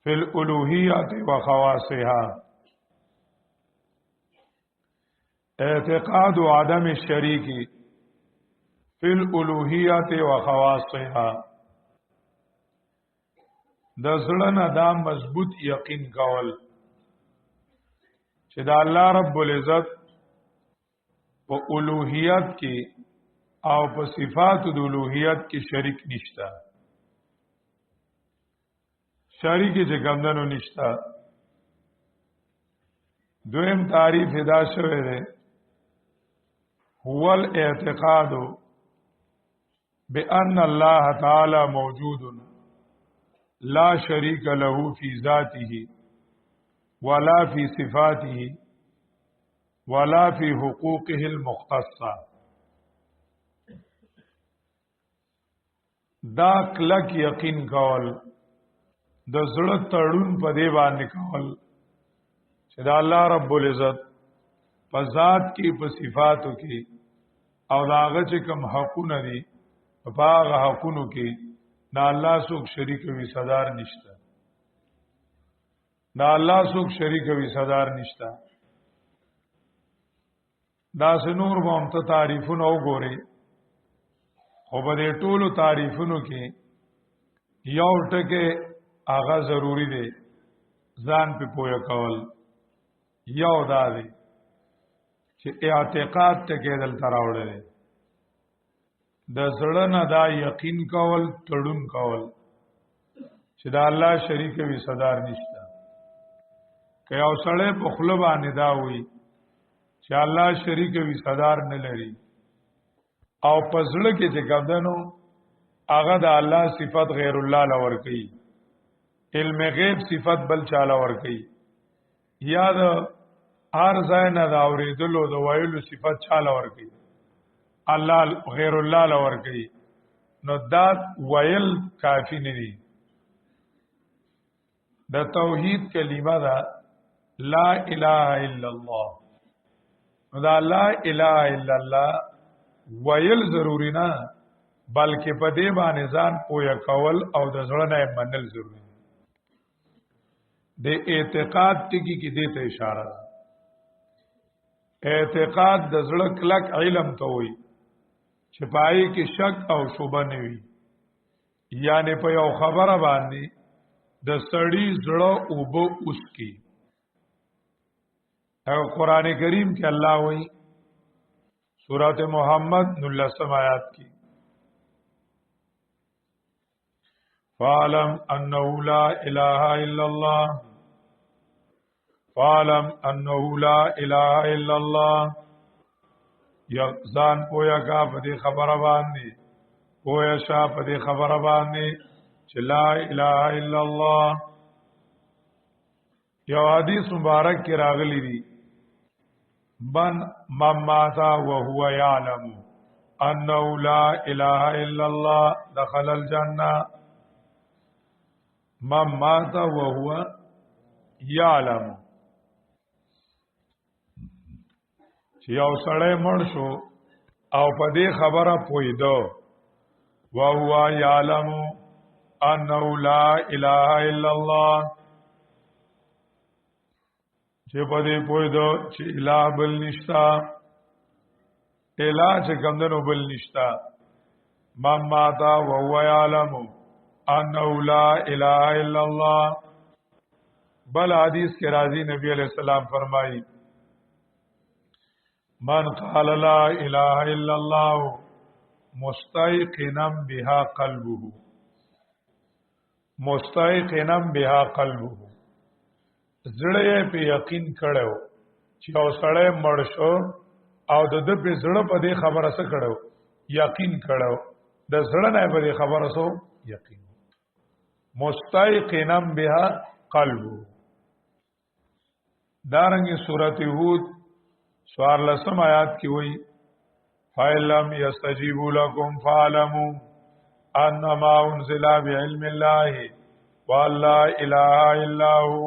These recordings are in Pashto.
فی الالوهیات و خواصها، اعتقاد عدم الشریک فی الالوهیات و خواصها، د زړه نه دا مضبوط یقین کول چې د الله رب العزت په الوهیت کې او په صفات د الوهیت کې شریک نشته، شریک چې ګمندنو نشته. دویم تعریف ادا شوی دی هو الاعتقاد بأن الله تعالی موجود لا شریک له فی ذاته ولا فی صفاته ولا فی حقوقه المختصه. دا کلک یقین کول د زړه تړون په دی باندې کول چې دا الله رب العزت په ذات کې په صفاتو کې او دا هغه چې کوم حقونه دي په هغه حقونو کې دا الله څوک شریک وي صدر نشته، دا الله څوک شریک وي صدر نشته. دا سنور به ته تعریفونه وګوري، خو په دې ټولو تعریفونو کې یو ټکه هغه ضروری دی ځان په پوهه کول. یو دا دی چې اعتقاد ټکه دلته راوړل د زړه نه دا یقین کول تړون کول چې دا الله شریک وي صدر نشته. که یو سړی په خوله باندې دا وي چې الله شریک وي صدر نه لري او په زړه کې چې ګمدنو هغه د الله صفت غیر الله لور کوي، علم غیب صفت بل چاله ور کوي، یا د هر ځای نه دا اوریدلو د ویلو صفت چاله ور کوي، الله غیر الله لور کوي، نو دا ویل کافی نه دي. د توحید کلمه دا لا اله الا الله، نو دا لا اله الا الله ویل ضروری نه بلکې په دې باندې ځان پوهه کول او د زړه نه منل ضروری. د اعتقاد ټکی کې دې ته اشاره ده. اعتقاد د زړه کلک علم ته وایي چې پای کې شک او شوبه نه وي، یعنی په یو خبره باندې د سړی زړه اوبه اوس کی. او قران کریم کې الله وایي سورۃ محمد 19 آیات کی فَاعْلَمْ أَنَّهُ لَا إِلَهَ إِلَّا اللَّهُ فَاعْلَمْ أَنَّهُ لَا إِلَهَ إِلَّا اللَّهُ. یقظان پویا کا پدې خبره باندې پویا شا پدې خبره باندې چې لا اله الا الله. یو حدیث مبارک کې راغلی دی من ماتا وهو يعلم انه لا اله الا الله دخل الجنه. من ماتا وهو يعلم چې یو سړی مړ شو او په دې خبره پوهیدو وهو يعلم انه لا اله الا الله، چې په دې پوهیدو چې اله بل نشتا، اله چې کمدنو بل نشتا. من ماتا وهو يعلم انه لا اله الا الله. بل حدیث کې راځي نبی علیہ السلام فرمایي من قال لا اله الا الله مستيقنا بها قلبه مستيقنا بها قلبه. زړه په یقین کړو چې او سړی مړ شو او د دې په زړه په دې خبره سره کړو یقین کړو، د زړه نه په دې خبره سو یقین. مستيقنا بها قلبه. دارنګه سورته هود 14 آیات کی وئی فَإِلَّمْ يَسْتَجِيبُوا لَكُمْ فَاعْلَمُوا أَنَّمَا أُنزِلَ بِعِلْمِ اللَّهِ وَأَن لَّا إِلَٰهَ إِلَّا هُوَ.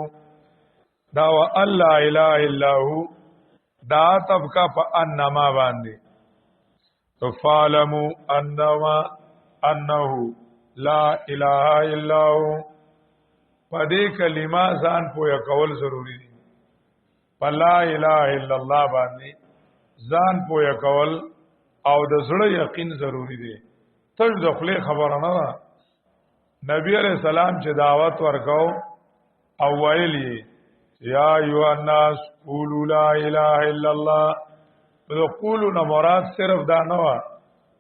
دا وَأَن لَّا إِلَٰهَ إِلَّا هُوَ دا طبقه په انما باندې تو فَاعْلَمُوا أَنَّهُ لَا إِلَٰهَ إِلَّا هُوَ. پدې کلمه ځان پوهه کول ضروری دي په لا اله الا الله باندې ځان پوهه کول او د زړه یقین ضروری دی تر د خپل خبره نه ده نبی علیہ السلام چې دعوت ورکاو او ویلی یا ایها الناس قولوا لا اله الا الله په قولو نه مراد صرف دا نه و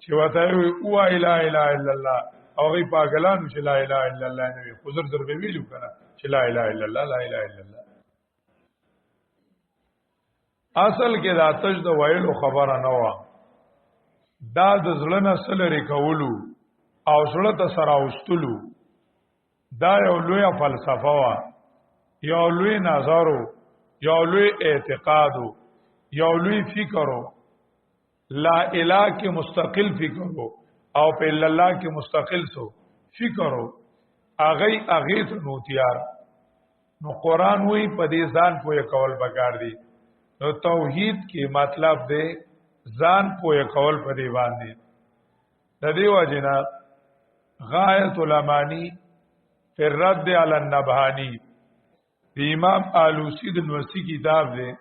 چې وته وی او لا اله الا الله او غي پاګلانو چې لا اله الا الله نه وي خضر در به ویلو کنه چې لا اله الا الله لا اله الا الله اصل کې دا تج د ویلو خبره نه و دا د زړه نه سلری کولو او زړه ته سره واستلو دا یو لوی فلسفه وا یو لوی نظرو یو لوی اعتقادو یو لوی فکرو لا اله کې مستقل فکرو او په الله کې مستقل سو فکرو اغه ته نو تیار نو قران وی په دې ځان پوهه کول بګار دی نو توحید کې مطلب دی ځان پوهه کول په دی باندې د دې وجنه غایت الامانی فی الرد علی النبهانی دی امام آلوسی د نوسی کتاب دی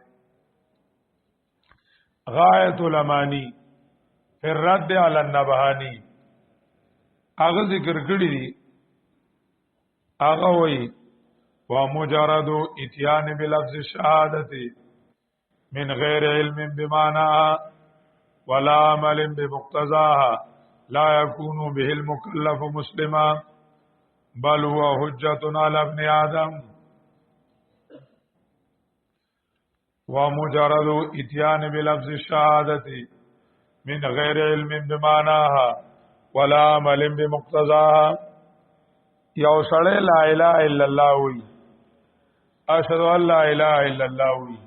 غایت الامانی فی الرد علی النبهانی هغه ذکر کړی دی هغه وی ومجرد اتیان بلفظ الشهادت من غیر علم بمعناها ولا عمل بمقتضاها لا يكون به المكلف مسلما بل هو حجة على ابن آدم ومجرد اتيان بلفظ الشهادة من غير علم بمعناها ولا عمل بمقتضاها یو سړی لا اله الا الله وی اشهد ان لا اله الا الله وی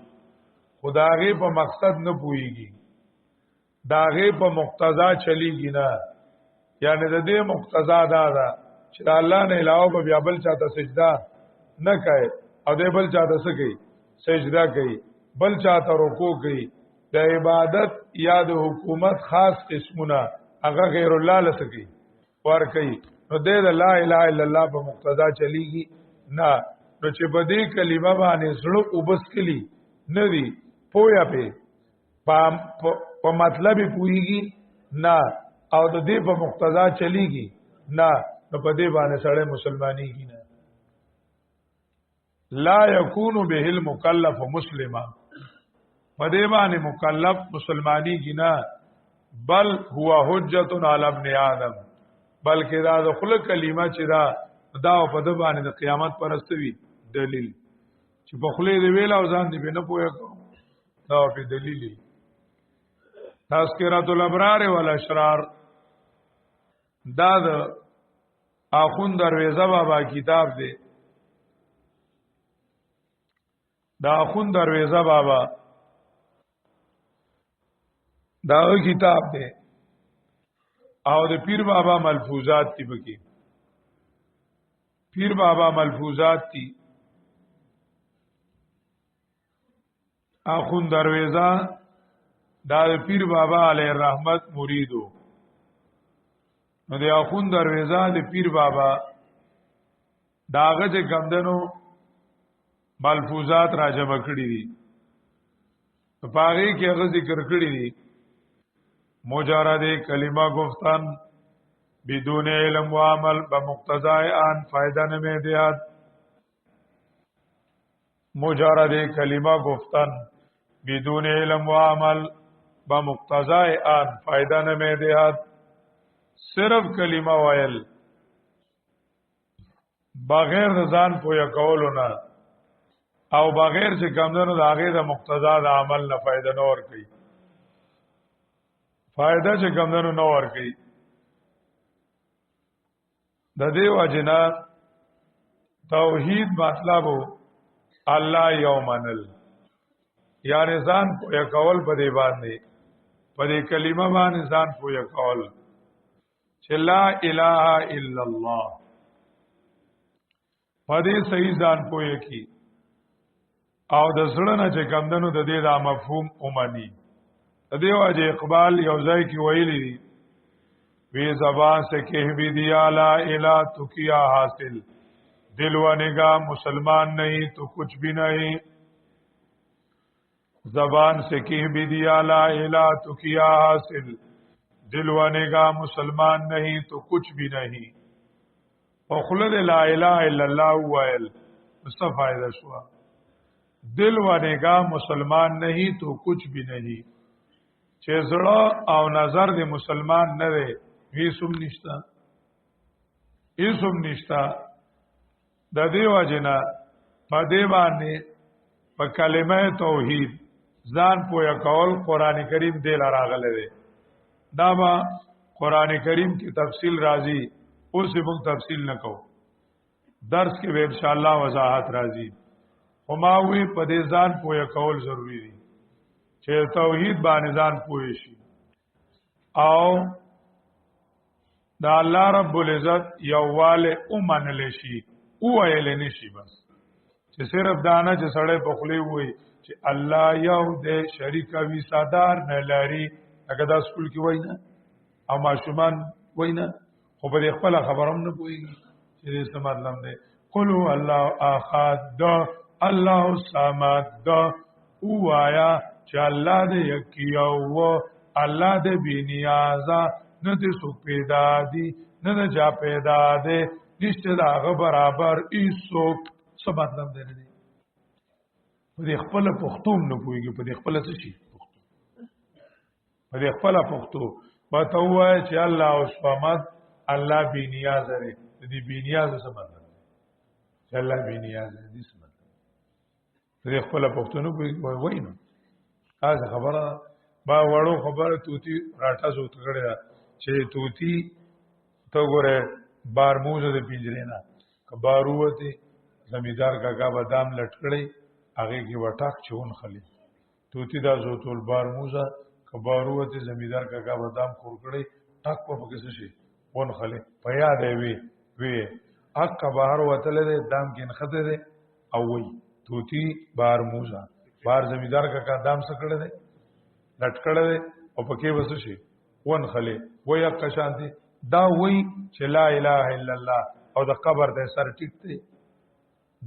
خدای په مقصد نه پويږي داغه په مقتضا چلیږي نه یعنی د دې مقتضا دا ده چې الله نه علاوه بیا بل چاته سجدا نه کوي او دې بل چاته څه کوي سجدا کوي بل چاته رکوع کوي د عبادت یا د حکومت خاص قسمونه هغه غیر الله لسکی ور کوي نو دې لا اله الا الله په مقتضا چلیږي نه نو چې په دې کلمه باندې زړه وبس کلی نه دی پویا په مطلب پوریږي نه او د دې په مقتضا چلیږي نه نو په دې باندې سړی مسلمانېږي نه لا یکون به المکلف مسلما په دې باندې مکلف مسلمانېږي نه بل هو حجت علی ابن آدم بلکې دا د خلق کلمه چې دا په د باندې د قیامت پرستوي دلیل چې په خله دی ویل او ځان دی نه پوهه دا په دلیل تذکرۃ الابرار والاشرار دا د اخوند درویزه بابا کتاب دی دا اخوند درویزه بابا دا کتاب دی او د پیر بابا ملفوظات تی بکی پیر بابا ملفوظات تی اخوند درویزه دا د پیر بابا علیه الرحمت مریدو نو د اخوند درویزه د پیر بابا داغه چې کمدنو ملفوظات را جمع کړی دي په هغه کې هغه ذکر کړی دي مجرد کلمه گفتن بدون علم و عمل بمقتضای آن فائدہ نمی دیاد مجرد کلمه گفتن بدون علم و عمل بمقتضای آن فائدہ نمی دیاد صرف کلمه ویل بغیر د ځان پوهه کولو نه او بغیر چې کمندونو د هغه د مقتضا د عمل نه فائدہ نه ور کوي فائدہ چې کمندونو نه ور کوي د دې وجنا توحید مطلب الله یومنل یعنی ځان پوهه کول په دې باندې په دې کلمه باندې ځان پوهه کول چې لا اله الا الله په دې صحیح ځان پوهه کی او د زړه نه چې کمندونو د دې دا مفهوم اومني د دې واجه اقبال یو ځای کې ویلي دي وی زبان سے کہہ بھی دیا لا الہ تو کیا حاصل दिल व निगाह मुसलमान नहीं तो कुछ भी नहीं, जबान से कह भी दिया ला इलाहा तो किया हासिल, दिल व निगाह मुसलमान नहीं तो कुछ भी नहीं, और खुलद ला इलाहा इल्लल्लाह वैल उसका फायदा हुआ। दिल व निगाह मुसलमान नहीं तो कुछ भी नहीं, चे जड़ा और नजर दे मुसलमान न दे ही सुम निश्ता, ही सुम निश्ता द देवा जना पदे बाने प कलिमा तौहीद ځان پویا کول قران کریم دل راغله دی، دا با قران کریم کی تفصیل راځي، اوس موږ تفصیل نکو، درس کې به ان شاء الله وضاحت راځي. هماوی په دې ځان پویا کول ضروری دي چې توحید باندې ځان پوي شي، او دا الله رب العزت یواله اومنل شي او ویل نشي، بس چې صرف دانه چې سړی په خلی وي چې الله یو دې شریک وی صدر نه لري، هغه د سکول کې وای نه او ماشومان وای نه، خو په خپل خبرم نه پويږي چې دې څه مطلب دی. قل هو الله احد الله الصمد، او آیا چې الله دې یکیو، الله دې بنیاز نه دې سو پیدا دي نه د جا پیدا دي، نشته دا برابر ایسو، څه مطلب دی نه په دې خپل پښتون نه پويږي، په دې خپل څه شي پښتون، په دې خپل پښتو وته وای چې الله او صمد، الله بی نیاز لري، دې بی نیاز څه مطلب دی چې الله بی نیاز دې څه مطلب، په دې خپل پښتون نه پويږي وای نو هغه خبره با وړو خبره توتی راټا زوت کړه چې توتی تو ګوره بارموزه د پنجره نه کباروته زمیدار کاکا بادام لټکړي هغه کې وټاک چون خلی توتی دا زوتول بارموزه کباروته زمیدار کاکا بادام خور کړي ټاک په کې شي ون خلی په یاد وی حق بهر وتل دې دام کې نخته دې او وی توتی بارموزه بار زمیدار کاکا دام سکړه دې لټکړه دې او پکې وس شي ون خلی وی حق شانتي دا وی چې لا اله الا الله او د قبر د سر ټیک دی،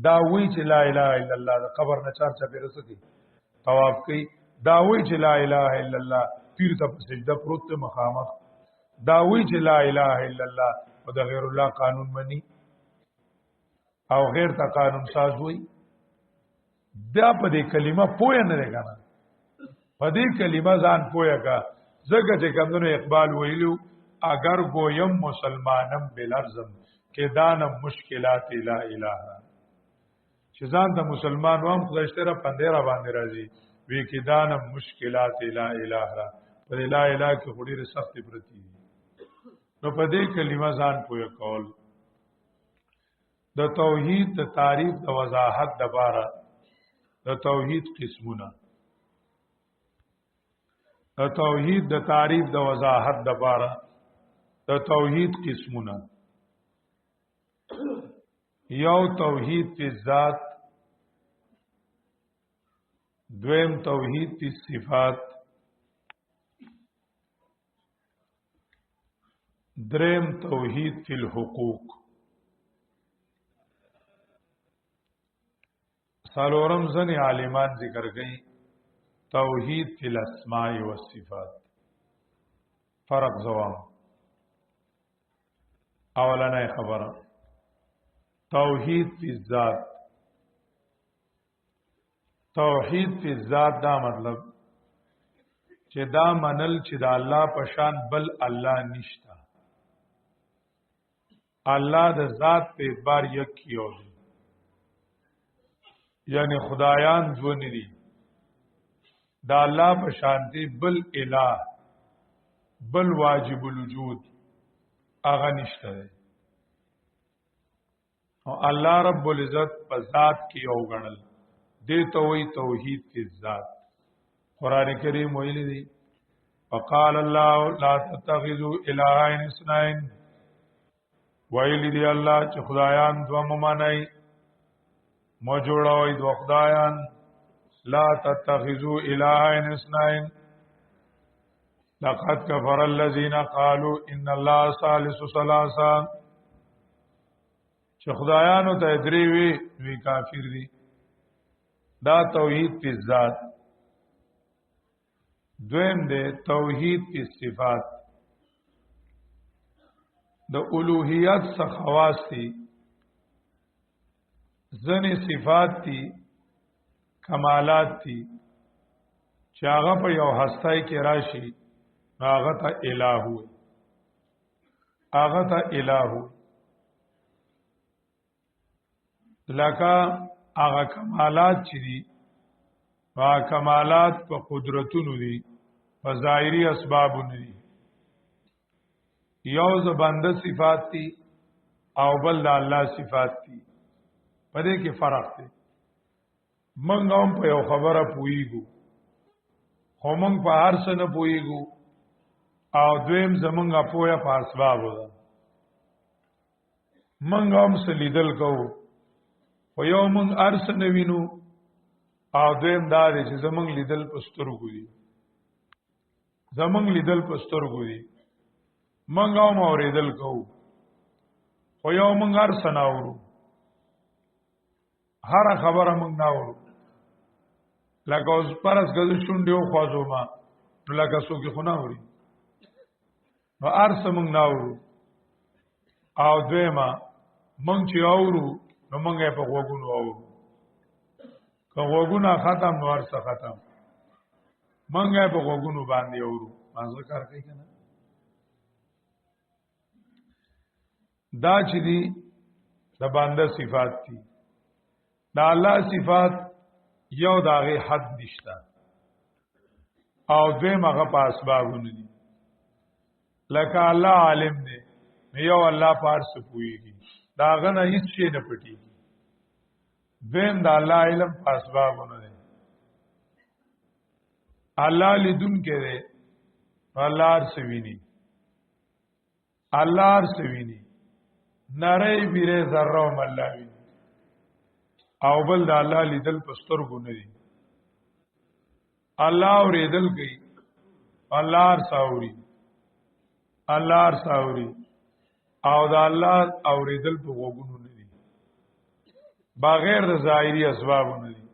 دا وی چې لا اله الا الله د قبر نه چار چا پیرس کی طواف کوي، دا وی چې لا اله الا الله پیر ته سجده پروت مخامخ، دا وی چې لا اله الا الله او د غیر الله قانون مني او غیر ته قانون ساز وی، دا په دې کلمه پوهه نه لګا، په دې کلمه ځان پوهه کا زګه چې کومو اقبال ویلو اگر گویم مسلمانم بلرزم که دانم مشکلات لا اله، چې ځان د مسلمان وام خدای ستره پندره باندې راځي وی کې دانم مشکلات لا اله، په لا اله کې خوري سخت پرتی، نو په دې کلمه ځان پوهه کول، د توحید د تعریف د وضاحت د باره د توحید قسمونه، د توحید د تعریف د وضاحت د باره د توحید قسمونه، یو توحید فی ذات، دویم توحید فی صفات، دریم توحید فی الحقوق، څلورم ځنې عالمان ذکر کړي توحید فی الاسماء والصفات. فرق زوام اولنه خبره توحید فی الذات، توحید فی الذات دا مطلب چې دا منل چې دا الله پشان بل الله نشتا، الله د ذات په اعتبار یک کیو دی، یعنی خدایان دو ندی، دا الله پشان دی بل الہ بل واجب الوجود اغا نشتا دی، او الله رب العزت په ذات کې یو غنل دیته وی توحید فی الذات. قران کریم ویلی دی وقال الله لا تتخذوا الهین اثنین، ویلی دی الله چې خدایان دو ممنای مو جوړوي دو خدایان، لا تتخذوا الهین اثنین لقد كفر الذين قالوا ان الله ثالث ثلاثه، چې خدایانو ته درې وی کافر دي دا توحید په ذات دویم دی توحید په صفات د الوهیت څخه خواص دي ځنې صفات دي کمالات دي چې هغه په یو هستای کې راشي هغه ته الہ وي هغه ته الہ وي لکه هغه کمالات چې دي هغه کمالات په قدرتونو دي په ظاهري اسبابونو دي یو ز بنده صفات دي او بل د الله صفات دي په دې کې فرق دی موږ هم په یو خبره پوهیږو خو موږ په هر څه نه پوهیږو او دویم زمونږ پوهه په اسبابو ده موږ هم څه لیدل کوو خو یو موږ هر څه نه وینو او دویم دا دی چې زمونږ لیدل په سترګو دي زمونږ لیدل په سترګو دي موږ هم اورېدل کوو خو یو موږ هر څه نه اورو هر خبره موږ نه اورو لکه اوس پرس غږ شونډې او خوازو ما نو لکه څوک خو نه اوري نو هر څه موږ نه اورو او دویمه موږ چې اورو نو موږ یې په غوږونو اورو که غوږونه ختم نو هر څه ختم موږ یې په غوږونو باندې اورو مازه کار کوي کنه دا چې دي د بنده صفات دي دا الله صفات یو داغه حد نشته او دویم هغه په اسبابونه دي لکه الله عالم دی یو الله پارس پويږي داغه نه هیڅ شي نه پټيږي دویم د الله علم په اسبابونه دي الله لیدون کې دی الله ارسویني الله ارسویني نری بیره ذره او ملاوی او بل د الله لیدل پستر ګو نه دي الله اوریدل کوي الله ارساوري الله ارساوري او د الله اوریدل په وګونو نه دي بغیر د ظاهري اسباب نه دي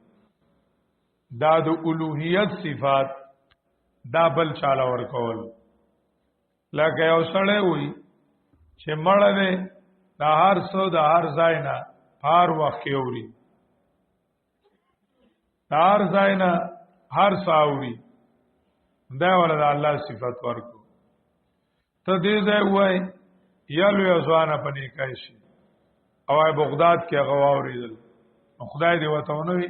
دا د الوهیت صفات دا بل چاله ورکول لکه یو سړی وي چې مړ دی دا هر څو د هر ځای نه هر وخت اوري هر ځای نه هر څاوري دا ولر الله صفات ورکو ته دې ځای وای یالو یزوانه پني کوي شي او بغداد کې غواوریدل خدای دې وته ونوي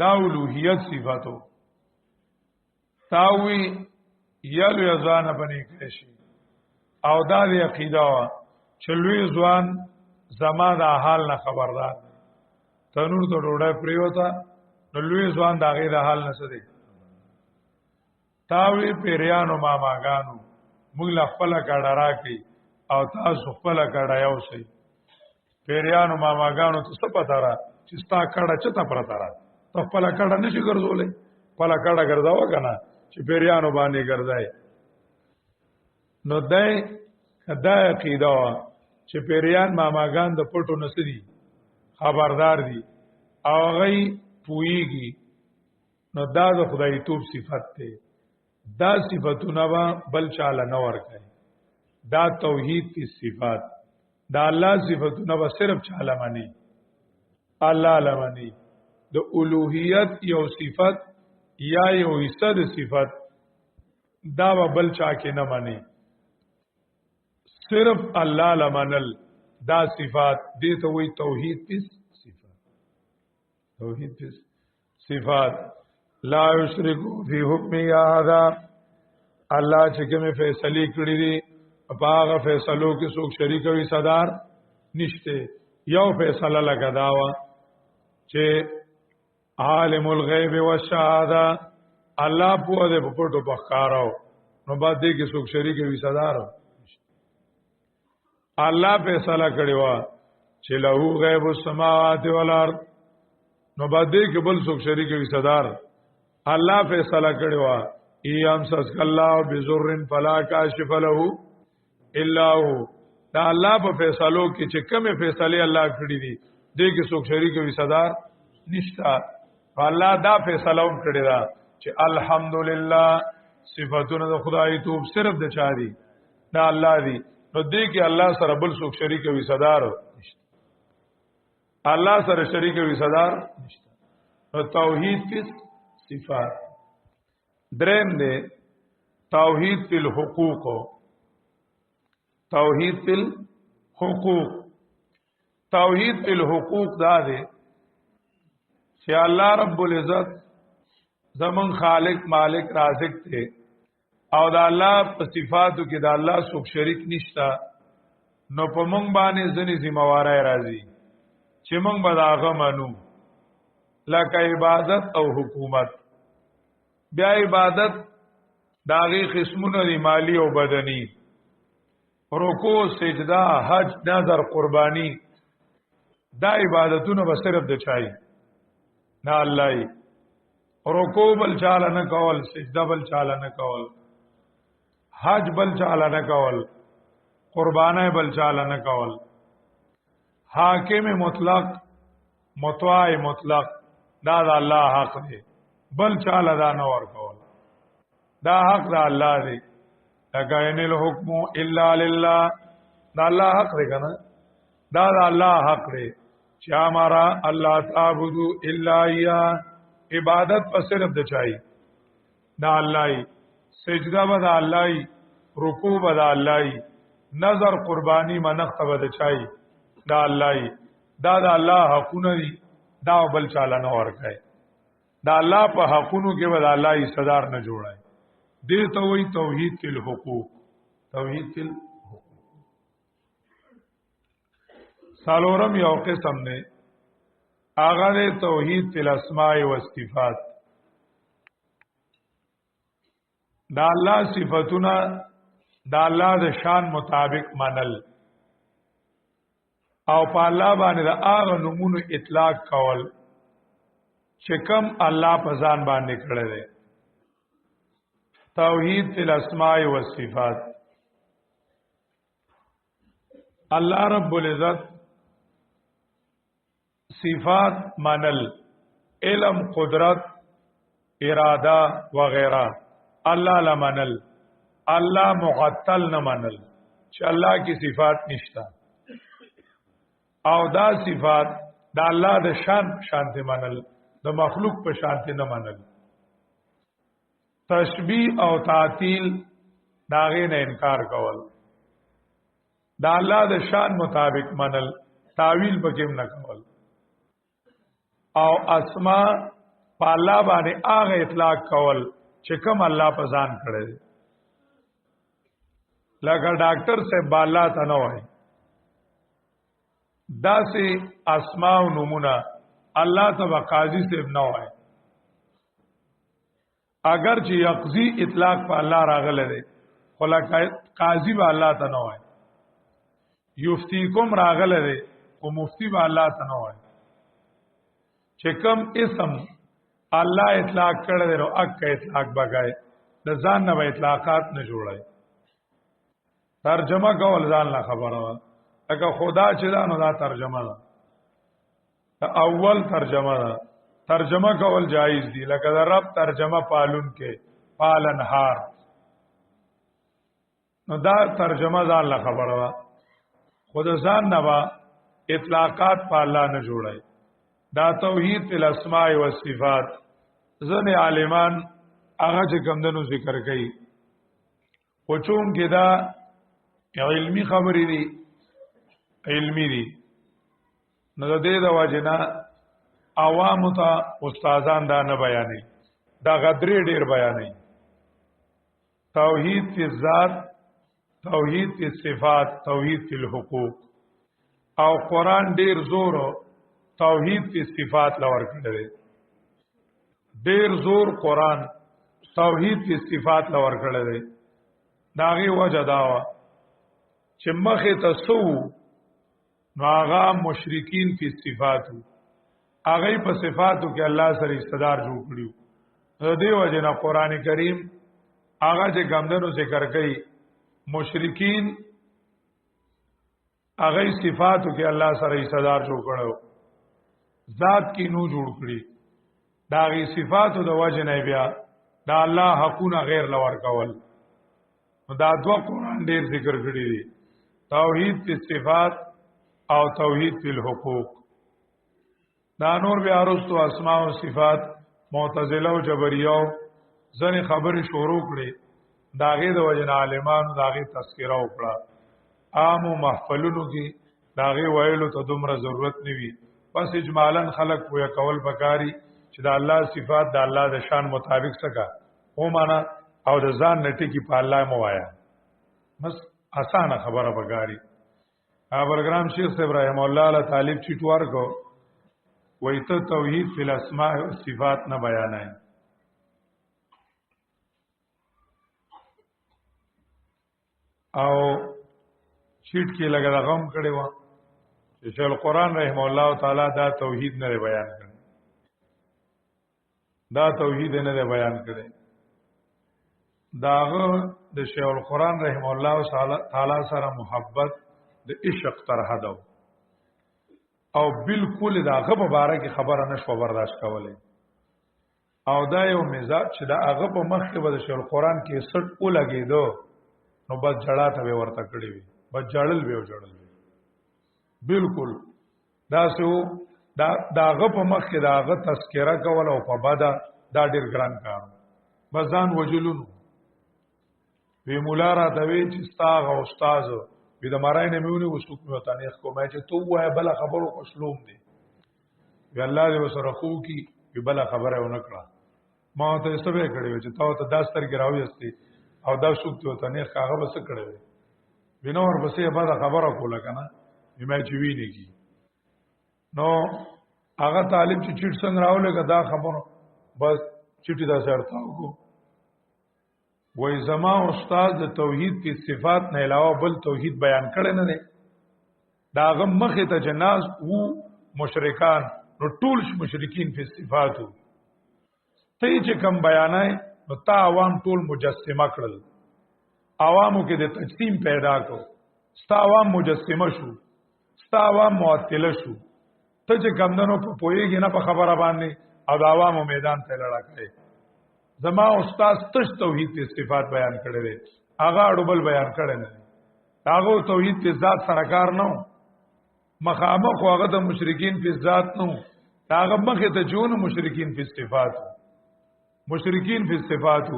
دا الوهیت صفاتو تاوی یالو یزوانه پني کوي شي او دا دې عقیده وا چلوی ځوان زما د حال نه خبردار تنور ته ډوډۍ پریوتا نو لوی ځوان د هغه د حال نه څه دی تاوی پیریانو ماماګانو موږ لا خپل کډه راکې او تاسو خپل کډه یو شي پیریانو ماماګانو ته څه پتا را چې ستا کډه چته پرتا را ته خپل کډه نشي ګرځولې خپل کډه ګرځاو کنه چې پیریانو باندې ګرځای نو دای کدا عقیده چې پیریان ماماګان د پټو نسدي خبردار دي او غي پويږي نو دا د خدای توپ صفت ده دا صفاتونه بل چاله نه ورکي دا توحید کی صفات دا الله صفاتونه به صرف چاله مانی الله لمانی د الوهیت یو صفت یا یو حصہ د صفت دا بل چا کې نه مانی صرف الله لمنل دا صفات دې ته وی توحید پس صفات توحید پس صفات لا یشرکو فی حکم هذا الله چې کومه فیصله کړی دي په هغه فیصلو کې څوک شریک وي صدر نشته یو فیصله لګا داوا چې عالم الغیب والشهاده الله په دې په پټو بخارو نو باندې کې څوک شریک وي صدر الله فیصله کړی و چې له غیب السماوات والارض نو باندې کې بل څوک شریک وي صدر الله فیصله کړی و ايام سس الله بذرن فلا کاشف له الا هو دا الله په فیصلو کې چې کومه فیصله الله کړی دي دې کې څوک شریک وي صدر نشتا. الله دا فیصله هم کړی دا چې الحمدلله صفاتونه د خدای توب صرف د چا دي دا الله دی. نو دې کې الله سره بل څوک شریک وي صدر نشتا. الله سره شریک وي صدر نشتا. نو توحید فی صفات. دریم دې توحید فی الحقوق. توحید فی الحقوق. توحید فی الحقوق دا دے چې الله رب العزت زمون خالق مالک رازق ته او دا الله په صفاتو کې دا الله څوک شریک نشتا. نو په مونږ باندې ځنې ذمہواری راځي چې مونږ به داغه منو لکه عبادت او حکومت. بیا عبادت داغي قسمونه دي مالی او بدنی، رکوع سجده حج نظر قربانی، دا عبادتونه به صرف د چای نه الله. رکوع بل چاله نه کول، سجده بل چاله نه کول، حج بل چاله نه کول، قربانه بل چاله نه کول. حاکم مطلق مطاع مطلق دا د الله حق دی، بل چاله دا نه ور کول. دا حق دا الله دی. لکه ان الحکم الا لله، دا الله حق دی کنه. دا دا الله حق دی چې امرا الله تعبدو الا اياه، عبادت پر صرف د چای دا الله، سجده به دا الله، رکوع به دا الله، نظر قربانی منخت به د چای دا الله. دا دا الله حقونه دي، دا بل چاله نه ورکای. دا الله په حقونو کې به دا الله صدر نه جوړای. دې ته وایي توحید فی الحقوق. توحید فی الحقوق. سالورم یو قسم نه هغه د توحید فی الاسماء و صفات. دا الله صفاتونه دا الله د شان مطابق منل او په الله باندې د هغه نمونه اطلاق کول چې کوم الله په ځان باندې کړی دی. توحید فی الاسماء و صفات. الله رب العزت صفات منل، علم، قدرت، اراده وغیرہ الله لمنل. الله معطل نه منل چې الله کی صفات نشتا، او دا صفات دا الله د شانته منل، د مخلوق په شانته نه منل. تشبیه او تعطیل داغه نه انکار کول. دا الله د شان مطابق منل، تعویل پکې نه کول. او اسماء په الله باندې هغه اطلاق کول چې کوم الله په ځان کړی. لکه ډاکټر صاحب بالا ته نه وای، داسې اسماء او نمونه الله ته قاضي صاحب نه وای. اگر چې یقضی اطلاق په الله راغله دی، خو لکه قاضي به الله ته نه وای. یفتیکم راغله دی، او مفتی به الله ته نه وای. چې کوم اسم الله اطلاق کړی دی نو اک اطلاق بګای، د ځان نه اطلاقات نه جوړای. ترجمه کول ځان لا خبره ده. اګه خدا چې دا نو دا ترجمه ده، دا اول ترجمه ده. ترجمه کول جایز دي، لکه دا رب ترجمه پالون کې پالنهار، نو دا ترجمه ځان لا خبره ده. خود ځان نه با اطلاقات په الله نه جوړای. دا توحید فی الاسماء و صفات. ځنې عالمان هغه چې کمندونو ذکر کوي، خو چون کې دا علمی خبرې دي، علمی دي، نو د دې د وجنه عوام ته استادان دا نه بیانې، دا غدرې ډېر بیانې. توحید فی الذات، توحید فی صفات، توحید فی الحقوق. او قرآن ډېر زور توحید فی صفات لور کړی، ډېر زور قرآن توحید فی صفات لور کړی. داغي وجه داوا چې مخه تسو نو هغه مشرکین فی صفاتو، هغه په صفاتو کې الله سره استدار جوړ کړیو. د دې وجه نه قران کریم هغه چې ګمندنو ذکر کوي مشرکین هغه صفاتو کې الله سره حصدار جوړ کړو ذات کې نو جوړ کړی دا غي صفاتو د وجه نه بیا دا الله حقونه غیر لور کول دا دوه قرآن ډیر ذکر کړی دي توحید فی صفات او توحید فی الحقوق دا نور بیا ارستو اسماء او صفات معتزله او جبریه ځنې خبرې شروع کړي داغه د وجه عالمانو داغه تذکرہ وکړه عام محفلونو کې داغه ویلو ته دومره ضرورت نیوي بس اجمالاً خلق پویا کول بکاری چې د الله صفات د الله د شان مطابق سکا او معنا او د ځان نټی کې په الله موایا بس اسانه خبره بکاری پروګرام شیخ ابراهیم الله تعالی طالب چټوار کو وایته توحید فی الاسماء و صفات نه بیانای او چیټ کې لګا غم کړي و چې شیخ القرآن رحم الله تعالی دا توحید نه بیان کړي دا توحید نه بیان کړي داغه د شیخ القرآن رحم الله تعالی سره محبت د عشق تر حد او بالکل داغه مبارک خبره نشو برداشت کولای او دا یو مزاج چې دا هغه په مخ کې د شیخ القرآن کې سټ ولګیدو نو بس جړه ته ورته کړی وي بس جړل به جړل بالکل دا سو داغه په مخ کې داغه تذکرہ کول او په بادا دا ډیر ګران کار بس ځان وجلونو وی مولا را دوی چې استاد او استاد وی د مارای نه میونی وسوک مې وته نه کومه چې تو وای بل خبرو کوشلوم دي وی الله دې وسره خو کی وی بل خبره ونکړه ما ته سبه کړی چې تاسو ته داستر ګراوي استي او دا سوک ته وته نه هغه بس کړی وینور بسې بعد خبره کوله کنه مې چې ویني کی نو هغه طالب چې چټ څنګه راولې دا خبره بس چټي دا سرتاو کو وای زما استاد د توحید په صفات نه علاوه بل توحید بیان کړي نه دي دا غم مخه ته جناز وو مشرکان نو ټول مشرکین په صفاتو ته چې کم بیانای نو تا عوام ټول مجسمه کړل عوامو کې د تجسیم پیدا کو ستا عوام مجسمه شو ستا عوام معطله شو ته چې کم دنو په پويږي نه په خبره باندې او د عوامو میدان ته لړا کوي زما استاد تش توحید په صفات بیان کړي دي هغه اډوبل بیان کړي نه هغه توحید په ذات سره کار نه مخامخ هغه د مشرکین په ذات نه هغه مخه ته جون مشرکین په صفات مشرکین په صفات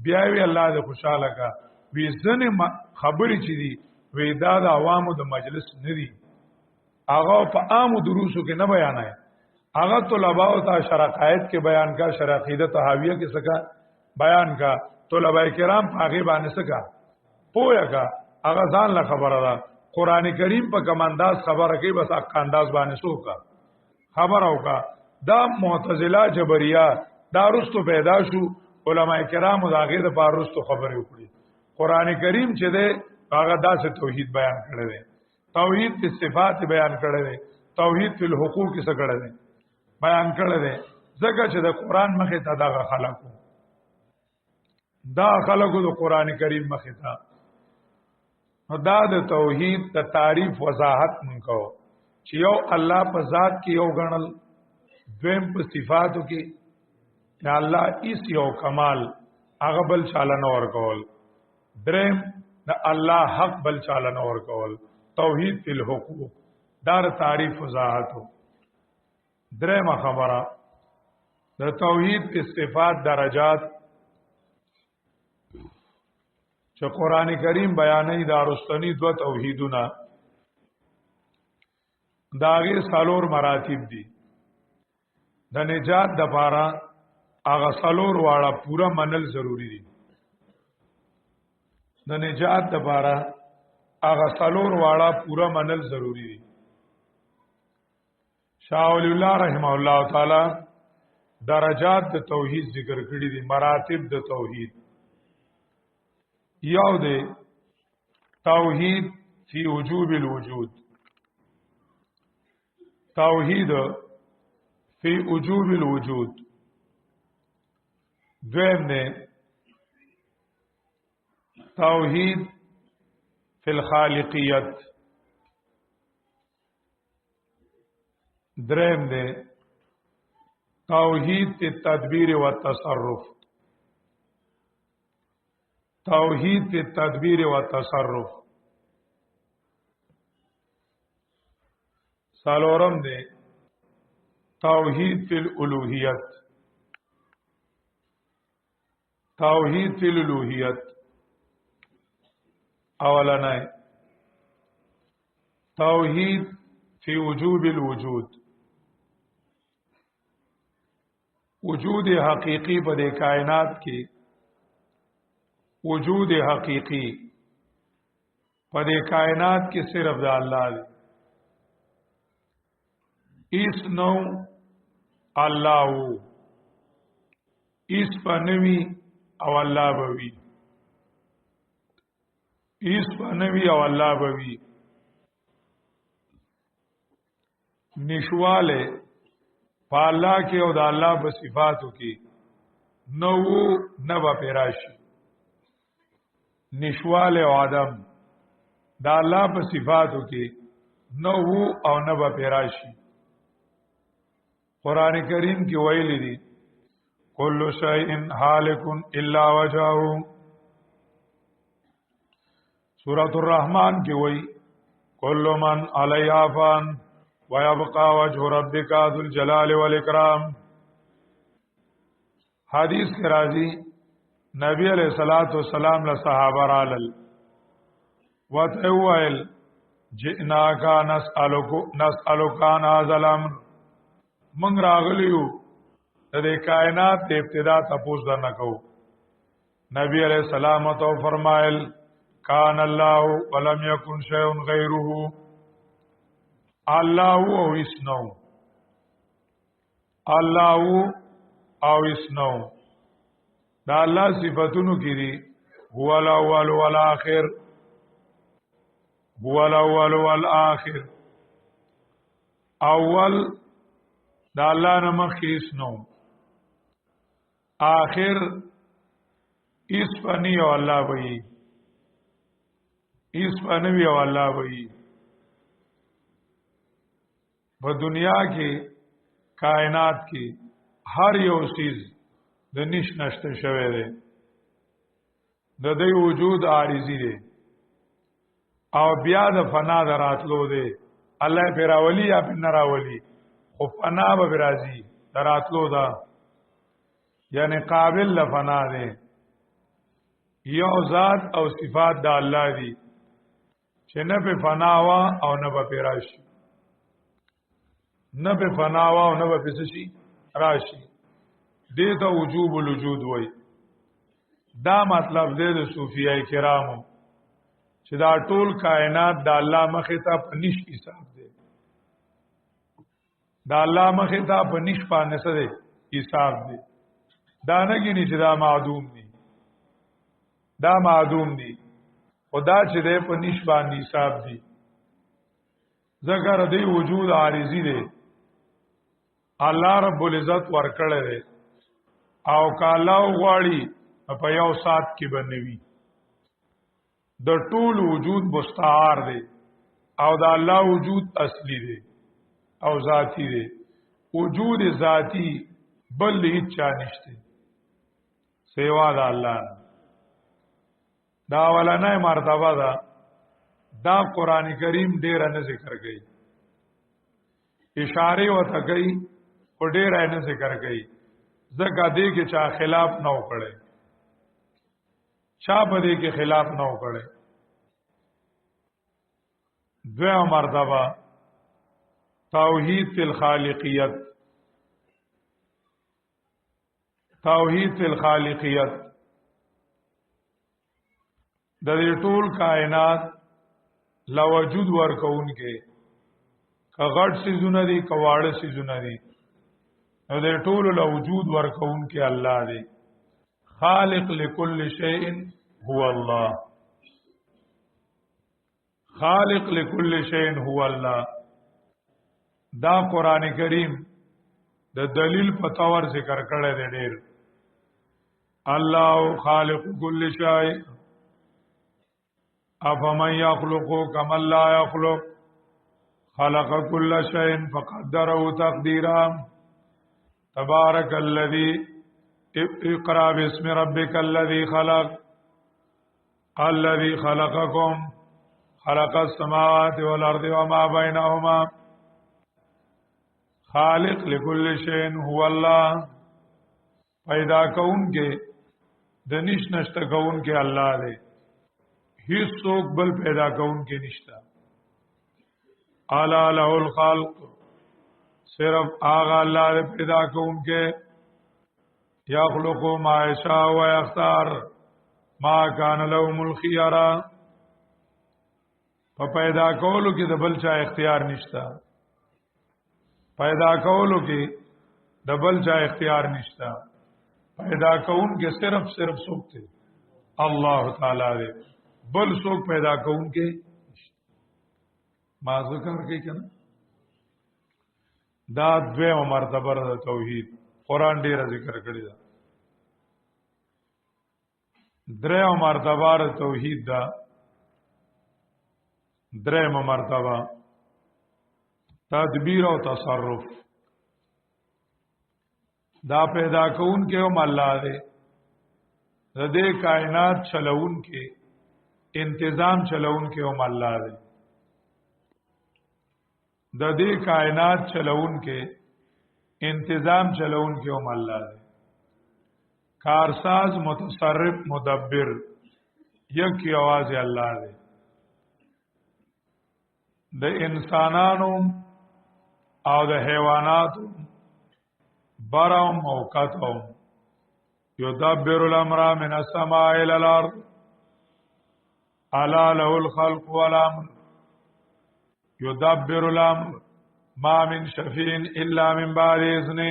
بیا وی الله دې خوشاله کا وی ځنه خبرې چي دي وی دا د عوامو د مجلس نه دي هغه په عامو دروسو کې نه بیانای هغه طلباء ته شرقایت کې بیان کا شرقیده تحاویہ کې سکا بیان کا طلباء کرام هغه باندې سکا پویا کا هغه ځان له خبره ده قران کریم په کوم انداز خبره کوي بس اق انداز باندې سوکا خبر او کا دا معتزله جبریه دا رستو پیدا شو علما کرام دا غیر په رستو خبره وکړي قران کریم چې ده هغه داسې توحید بیان کړی دی توحید په صفات بیان کړی دی توحید په حقوق کې څه کړی دی بیان کړی دی ځکه چې د قران مخه ته دا خلقو دا خلقو د قران کریم مخه ته نو دا د توحید د تعریف وضاحت منکو چې یو الله په ذات کې یو غنل دویم په صفاتو کې یا الله ایس یو کمال هغه بل چاله نه ورکول دریم د الله حق بل چاله نه ورکول توحید فی الحقوق دار تعریف وضاحتو درېمه خبره د توحید په صفات درجات چې قران کریم بیانې د ارستنی دو توحیدونه داغه سالور مراتب دي د نجات د پاره هغه سالور واړه پورا منل ضروری دي د نجات د پاره هغه سالور واړه پورا منل ضروری دي شاه ولی الله رحمه الله تعالی درجات د توحید ذکر کړی دي مراتب د توحید یو دی توحید فی وجوب الوجود توحید فی وجوب الوجود دویم دی توحید فی الخالقیت درم دے توحید فی التدبیر والتصرف. توحید فی التدبیر والتصرف. سالورم دے توحید فی الالوہیت. توحید فی الالوہیت اولنا ہے توحید فی وجوب الوجود. وجود حقیقی په دې کائنات کې وجود حقیقی په دې کائنات کې صرف د الله دی. اس نو الله اس پنوی او الله بوي. اس پنوی او الله بوي. نشواله په الله کې او د الله په صفاتو کې نو نو پیراشي. نشواله او عدم د الله په صفاتو کې نو او نو پیراشي. قران کریم کې ویل دي کل شیء هالک الا وجهه. سورۃ الرحمن کې وایي کل من علیها فان ويبقى وجه ربك ذو الجلال والإكرام. حدیث کے راضی نبی علیہ الصلوۃ والسلام له صحابه رالل وتویل جئناک نسألک عن هذا الامر. من راغلیو د کائنات د ابتدا تپوس درنه کو. نبی علیہ السلام تو فرمایل کان الله ولم یکن شیء غیره. الله او اسنو الله او اسنو دا الله صفاتونو کې دي هو الاول والآخر هو الاول والآخر. اول دا الله نه مخکې اسنو آخر اس فنی او الله وی اس فنی او الله وی. په دنیا کې کائنات کې هر یو چیز د نشته شوی دی. د دې وجود عارضی دی او بیا د فنا دراتلو دی. الله پیراولی یا پنراولی خو فنا به راځي دراتلو دا یعنی قابل لفنا دی. یو ذات او صفات د الله دی چې نه په فنا وا او نه په پیراشي. نه په فناوا او نه په پسشي راشي. دې ته وجوب الوجود وای. دا مطلب دې د صوفیای کرامو چې دا ټول کائنات د الله مخه ته په نش حساب دی. دا الله مخه ته په نش باندې سره حساب دی. دا نه کینی چې دا معدوم دي. دا معدوم دي. خدا چې دې په نش باندې حساب دی. ذکر دې وجود عارضی دی. الله رب العزت ورکړل دی او کالاو غواړي په یو سات کې بنوي. د ټول وجود مستعار دی او د الله وجود اصلي دی او ذاتی دی. وجود ذاتی بل هیڅ چا نشته سیوا د الله. دا ولنه مرتبه ده. دا قران کریم ډیر نه ذکر کوي. اشاره وته کوي او ډیر نه ذکر کوي. ځکه دې کې چا خلاف نه وکړي. چا په دې کې خلاف نه وکړي. دوه مرتبه توحید فی الخالقیت. توحید فی الخالقیت د دې ټول کائنات لوجود ورکون کې کغړ سيزونه دي کواړه سيزونه دي. نو دې ټول لوجود ورکون کې الله دی. خالق لكل شيء هو الله. خالق لكل شيء هو الله. دا قران کریم د دلیل په تور ذکر کړی دی ډېر. الله خالق كل شيء افمن يخلق كمن لا يخلق خلق كل شيء فقدره تقديرا تبارك الذي اقرأ باسم ربك الذي خلق الذي خلقكم خلق السماوات والأرض وما بينهما خالق لكل شيء هو الله پیدا کون کے دنش نشتا کون کے اللہ دے ہیس سوک بل پیدا کون کے نشتا اعلی له الخلق صرف آغا اللہ دے پیدا کون کے یخلق ما یشاء و یختار ما کان لهم الخیارا په پیدا کولو کې د بل چا اختیار نشتا پیدا کولو کې د بل چا اختیار نشتا پیدا کون کې صرف څوک دی الله تعالی دی بل څوک پیدا کون کې ما ذکر کوي کنه دا دویمه مرتبه د توحید قران ډیر ذکر کړی دا دریمه مرتبه د توحید دا دریمه مرتبه تدبیر او تصرف دا پیدا کون کې هم الله دی د دې کائنات چلون کې انتظام چلون کې هم الله دی د دې کائنات چلون کې انتظام چلون کې هم الله دی کارساز متصرف مدبر یکی आवाज الله دی د انسانانو او د حیواناتو برام موقتهم يدبر الامر من السماء الى الارض الا له الخلق والامر يدبر الامر ما من شفيع الا من بعد اذنه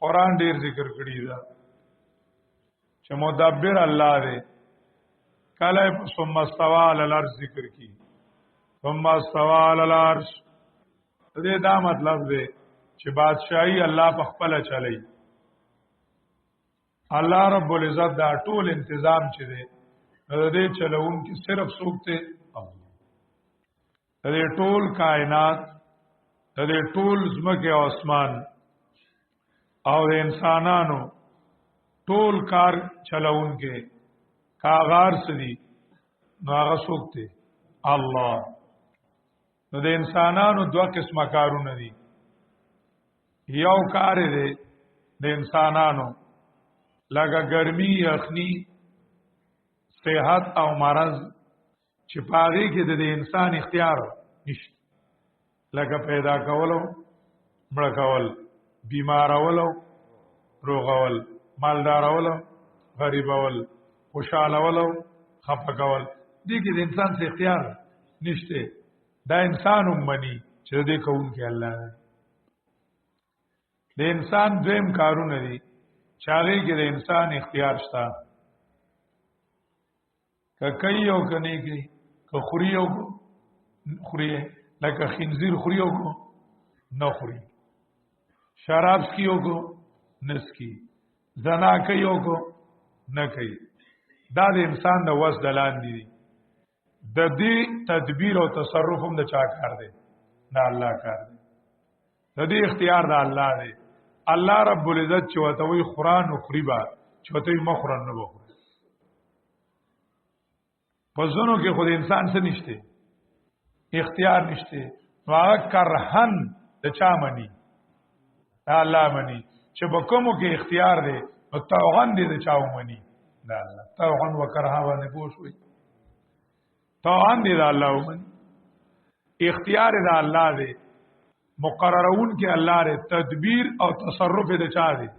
قران ډیر ذکر کړی دا چې مدبر الله دی کله ثم استوى على الارض ذکر کی ثم استوى على العرش دې دا مطلب دی چې بادشاہي الله په خپل چلی الله رب العزت دا ټول انتظام چې دی دې چلون کې صرف سوکته الله دې ټول کائنات دې ټول زمکه او اسمان او د انسانانو ټول کار چلون کې کاغار سدي نو هغه سوکته الله نو د انسانانو دوه قسمه کارونه دي یو کار دی د انسانانو لکه ګرمي یخني صحت او مرض چې پاره کې د انسان اختیار نشته لکه پیدا کولو مړ کول بیمارولو روغول مالدارولو غریبول خوشالولو خفه کول دې کې د انسان څخه اختیار نشته دا انسان مني چې دې کوون کې الله دی د انسان دویم کارونه دي چې هغه کې د انسان اختیار شته که کوي او کني کوي که خوري او خوري لکه خنزیر خوري او نه خوري شراب سکي او نسکی زنا کوي او نه کوي دا د انسان د وس دلان دي د دې تدبیر او تصرف هم د چا کار دی نه الله کار دی د دې اختیار د الله دی الله رب العزت چې وته وي قران او خریبا چې وته مخرن نه بخوري پزونو کې خود انسان څه نشته اختیار نشته واغ کرهن د چا منی الله منی چې بکومو کې اختیار دی او توغن دی د چا منی دا الله توغن وکرها باندې پوښوي توغن دی د الله منی اختیار د الله دی مقررون کې الله ر تدبیر او تصرف د چا دی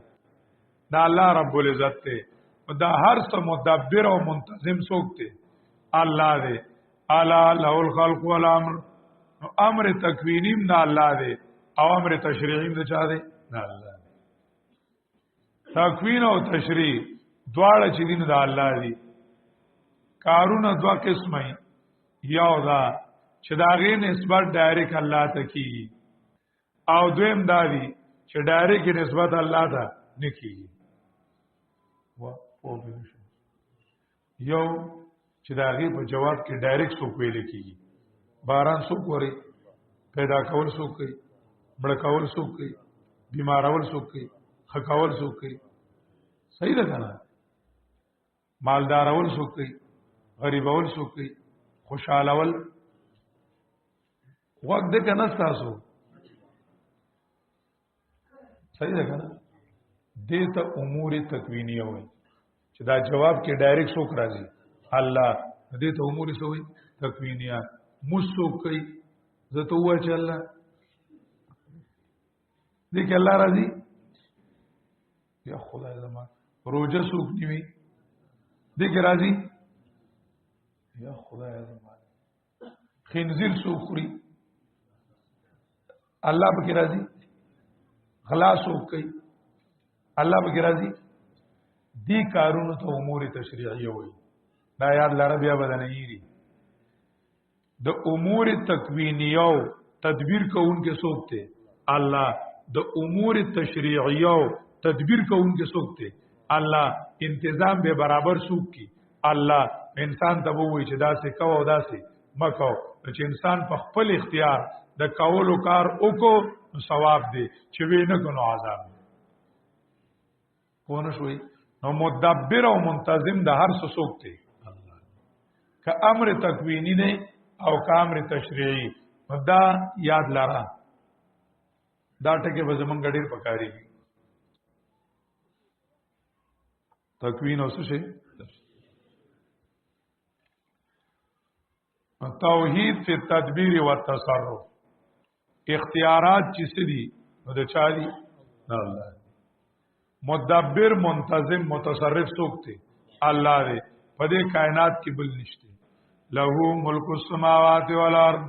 دا الله رب العزت ته دا هر څه مدبر او منتظم څوک دی الله دی الا له الخلق والامر امر تکوینیم دا الله دی او امر تشریعیم د چا دی دا الله دی تکوین او تشریع دواړه چې دین دا الله دی کارونه دوا قسمه یو دا چې دا غي نسبت ډایرک الله ته کیږي او دویم دادی چې ډایرک نسبت الله ته نکیږي یو چې دا غي په جواب کې ډایرک سو ویل کیږي باران سو کوي پیدا کول څوک کوي مړ کول څوک کوي بیمارول څوک کوي خکول څوک کوي صحیح ده کنه مالدارول څوک کوي غریبول څوک کوي خوشالول وخت دې کنه تاسو صحیح ده کنه دې ته امور تکوینیه وایي چې دا جواب کې ډایرکټ څوک راځي الله دې ته امور څه وایي تکوینیه مسو کوي زه ته وای چې الله دې کې الله راځي یا خدای زما روزه څوک نیوي دې کې راځي یا خدای زما خنزیر څوک خوري الله به کې راځي غلا څوک کوي الله به کې راځي دې کارونو ته امور تشریعیه وایي دا یاد لاره بیا بدنه یې د امور تکوینیو تدبیر کوونکې څوک ته الله د امور تشریعیو تدبیر کوونکې څوک ته الله انتظام به برابر څوک کی الله انسان ته وایي چې داسې کو او داسې مکو چې انسان په خپل اختیار د کولو کار وکړو ثواب دی چې وینه کنو عذاب پونه شوي نو مدبر او منتظم د هر څه څوک دی الله که امر تکوینی دی او کامر تشریعی دا یاد لاره دا ټکي به زمونږ ډېر پکاري تکوین او څه شي توحید فی التدبیر والتصرف اختیارات چې سدي نو د چا دي الله مدبر منتظم متصرف څوک دی الله دی په دې کائنات کې بل نشته له ملک السماوات والارض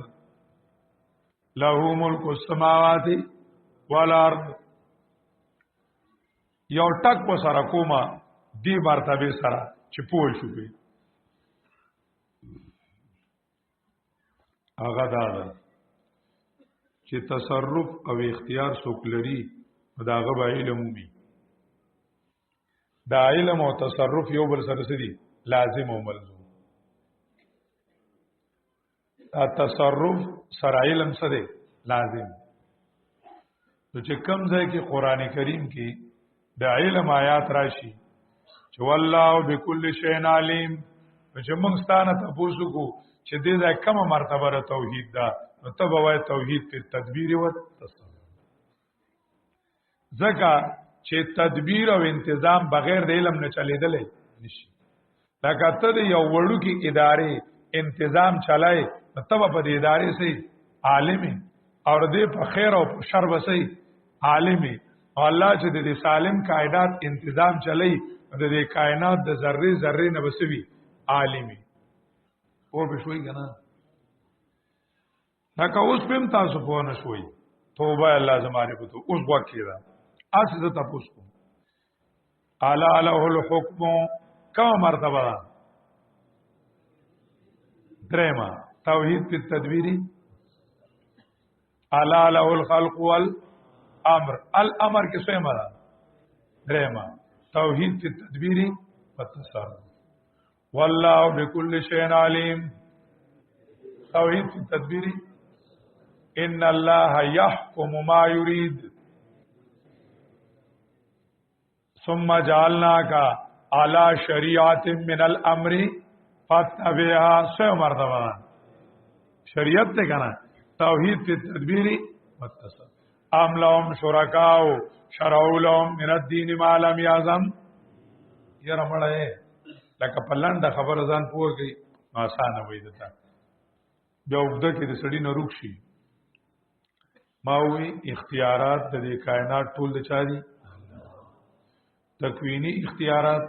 له ملک السماوات والارض یو ټک په سره کومه دی مرتبه سره چې پوه شو به هغه دا چې تصرف او اختیار څوک لري دا هغه به علم وي دا علم او تصرف یو بل سره سدي لازم او ملزوم تصرف سره علم سره لازم نو چې کوم ځای کې قران کریم کې د علم آیات راشي چې والله بكل شيء عليم چې موږ ستانه تاسو کو چې دې ځای کومه مرتبه توحید ده نو ته به توحید په تدبیر او تصرف ځکه چې تدبیر او تنظیم بغیر د علم نه چلیدل نشي لکه ته یو وړو کې ادارې تنظیم چلای تب په دې ادارې سي عالمي او دې په خیر او په شر وسي عالمي او الله چې دې سالم کائنات تنظیم چلای د دې کائنات د ذره ذره نه وسوي عالمي او به شوي کنه لکه اوس پم تاسو په نه شوي توبه الله زماره په تو اوس وکړه اسه تاسو کو الا له الحكم کما مرتبه درما توحید په تدبیری الا له الخلق والامر الامر کې څه مراد درما توحید په تدبیری والتصرف والله بكل شيء عليم توحید په تدبیری ان الله يحكم ما يريد ثم جعلناك على شريعه من الامر فتبعها سو مرتبه شریعت ته کنه توحید ته تدبیری متصل ام لهم شرکاو شرعوا لهم من الدين ما لم يعظم یره مړه لکه پلان د خبر ځان پوهږي آسان وي دته بیا وګړه کې د سړی نه روښي ما وی اختیارات د کائنات ټول د چا دي تکوینی اختیارات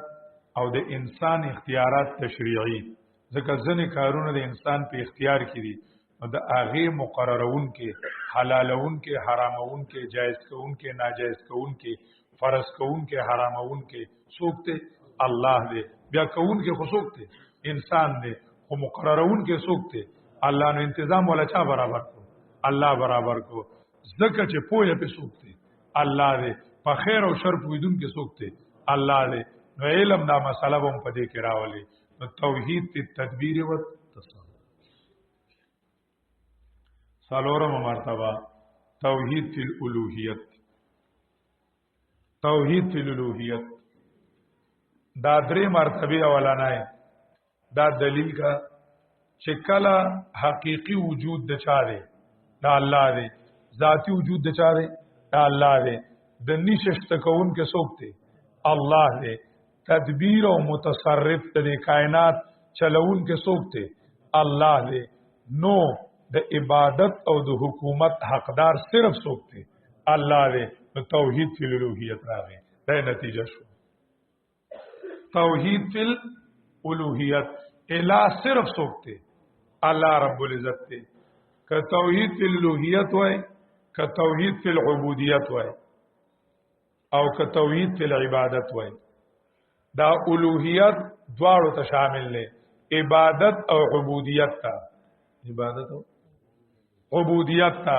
او د انسان اختیارات تشریعی ځکه ځنې کارونه د انسان په اختیار کې دي او د هغه مقررون کې حلالون کې حرامون کې جائز کون کې ناجائز کون کې فرض کون کې حرامون کې څوک ته الله دې بیا کون کې خو څوک ته انسان دې خو مقررون کې څوک ته الله نو تنظیم ولا چا برابر کو الله برابر کو ځکه چې پوهه په څوک ته الله دې په خیر او شر پویدون کې څوک ته الله دې نو علم دا مسله هم په دې کې راولي نو توحید ته تدبیر او تصرف سالورم مرتبه توحید فی الالوهیت. توحید فی الالوهیت دا درې مرتبه اولانای دا دلیل کا چې کله حقیقی وجود د چا دی دا الله دی، ذاتی وجود د چا دی دا الله دی، د نششت کون کې څوک دی الله دی، تدبیر او متصرف د کائنات چلون کې څوک دی الله دی. نو د عبادت او د حکومت حقدار صرف څوک دی الله دی. نو توحید فی الالوهیت راغی دا نتیجه شو. توحید فی الالوهیت الہ صرف څوک دی الله رب العزت دی. که توحید فی الالوهیت وای که توحید فی العبودیت وای او که توحید فی العبادت وای دا الوهیت دواړو ته شامل دی، عبادت او عبودیت ته. عبادت او عبودیت ته.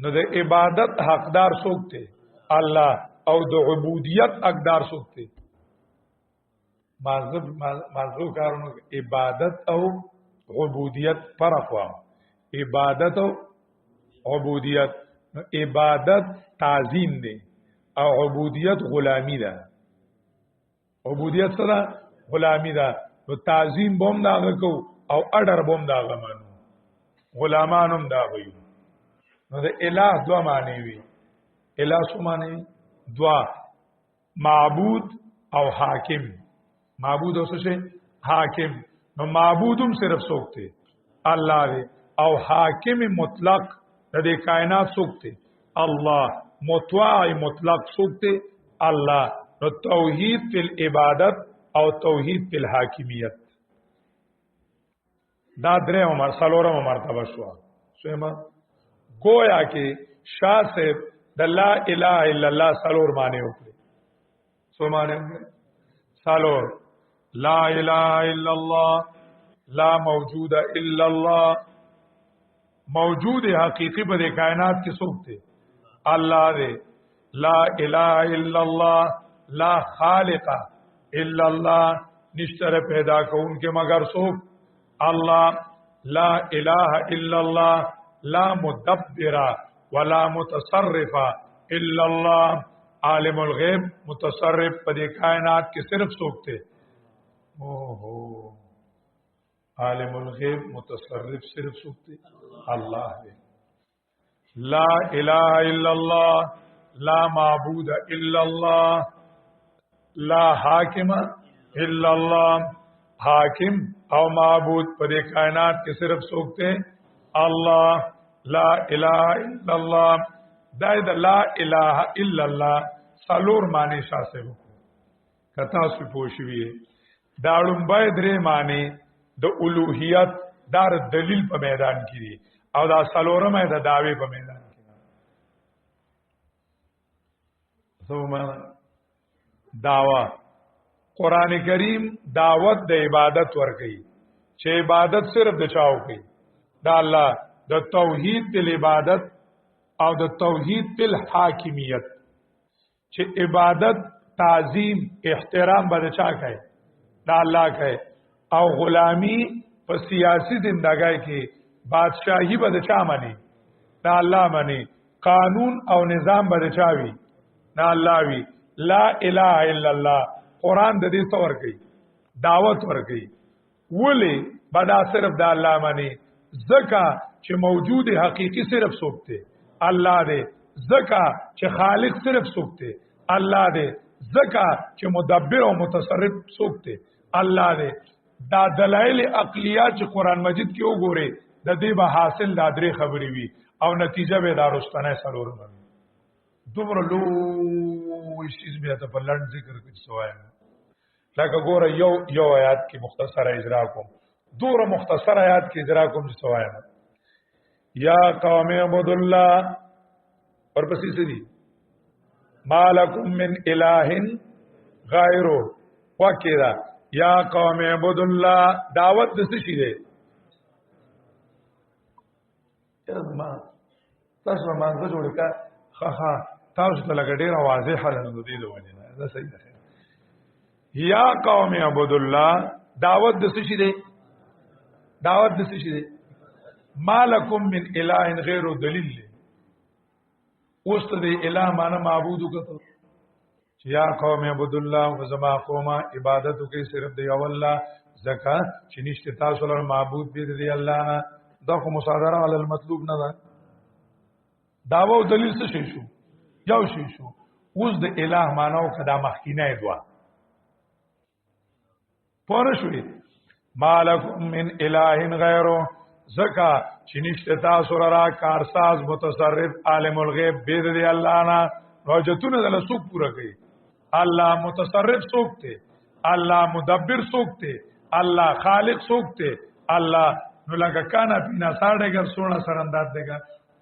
نو د عبادت حقدار څوک دی الله او د عبودیت حقدار څوک دی مازغو کارونو عبادت او عبودیت فرق وا. عبادت او عبودیت، عبادت تعظیم دی او عبودیت غلامی ده. عبودیت سره غلامی ده. نو تعظیم بوم داغه کو او اډر بوم داغه مانو غلامانم داغه یو. نو د الہ دوا معنی وی. الہ سو معنی دوا معبود او حاکم. معبود او څه حاکم. نو معبودم صرف سوکته الله دی او حاکم مطلق د دې کائنات سوکته الله. مطوع مطلق سوکته الله. نو توحید فی العبادت او توحید فی الحاکمیت دا درې عمر سالورم مرتبه شو. سوما گویا کې شاه صاحب د لا اله الا الله سالور معنی وکړي. سو معنی سالور لا اله الا الله لا موجود الا الله. موجود حقیقی په کائنات کې څوک دی الله دی. لا اله الا الله لا خالق الا الله نشتر پیدا کون کے مگر څوک الله. لا اله الا الله لا مدبر ولا متصرف الا الله. عالم الغیب متصرف په دې کائنات کې صرف څوک دی عالم الغیب متصرف صرف څوک دی الله دی. لا اله الا الله لا معبود الا الله لا حاکم الا الله. حاکم او معبود پر کائنات کے صرف سوکتے اللہ. لا الہ الا اللہ دا لا الہ الا اللہ سالور معنی شاہ سے کتا سو پوشوی داڑم بای درے معنی دا الوہیت دار دلیل په میدان کی دی او دا سالورم ہے دا دعوی په میدان کی سو معنی دعوی. قرآن کریم دعوت د عبادت ورکي چې عبادت صرف د چاو کوي دا الله. د توحید په عبادت او د توحید په حاکمیت چې عبادت تعظیم احترام به چا کوي دا الله کوي او غلامی په سیاسی زندګۍ کې بادشاہي به چا مانی دا الله مانی. قانون او نظام به چا وي دا الله وی. لا اله الا الله قرآن د دې څور کوي دعوت ور کوي ولی بدا صرف د الله معنی زکا چې موجود حقیقی صرف سوکته الله دې. زکا چې خالق صرف سوکته الله دې. زکا چې مدبر او متصرف سوکته الله دې. دا دلایل عقلیات چې قرآن مجید کې وګوره د دې به حاصل د درې خبرې وي او نتیجه به دارستانه سرور باندې دومره لوی شیز بیا ته په لړ ذکر کې سوایم. لکه ګوره یو آیات کې مختصر اجرا کوم دوره مختصر آیات کې اجرا کوم چې سوایم. یا قوم عبد الله ورپسې سدي مالکم من الہ غیره وکذا. یا قوم عبد الله دعوت د څه شي دی تاسو مانځه جوړ کا خا تاسو ته لګ ډیر واضح حل نه دی دوی نه دا صحیح ده. یا قوم عبد الله دعوت د څه شي دی دعوت د څه شي دی مالکم من اله غیر دلیل اوس ته د اله معنا معبود وکړو چې یا قوم عبد الله وزما قومه عبادت کوي صرف دی الله زکه چې نشته تاسو لپاره معبود دی الله نه دا خو مصادره علی المطلوب نه ده داوا او دلیل څه شو یو شو اوس د اله معنا او کدا مخکینه دوا پوره شوې مالکم من اله غیره زکا چې نشته تاسو را کارساز متصرف عالم الغیب بيد دی الله نه حاجتونه دل سوق پورا کوي الله متصرف سوق ته الله مدبر سوق ته الله خالق سوق ته الله نو لکه کانا پینا ساڑے گر سونا سر انداز دے گا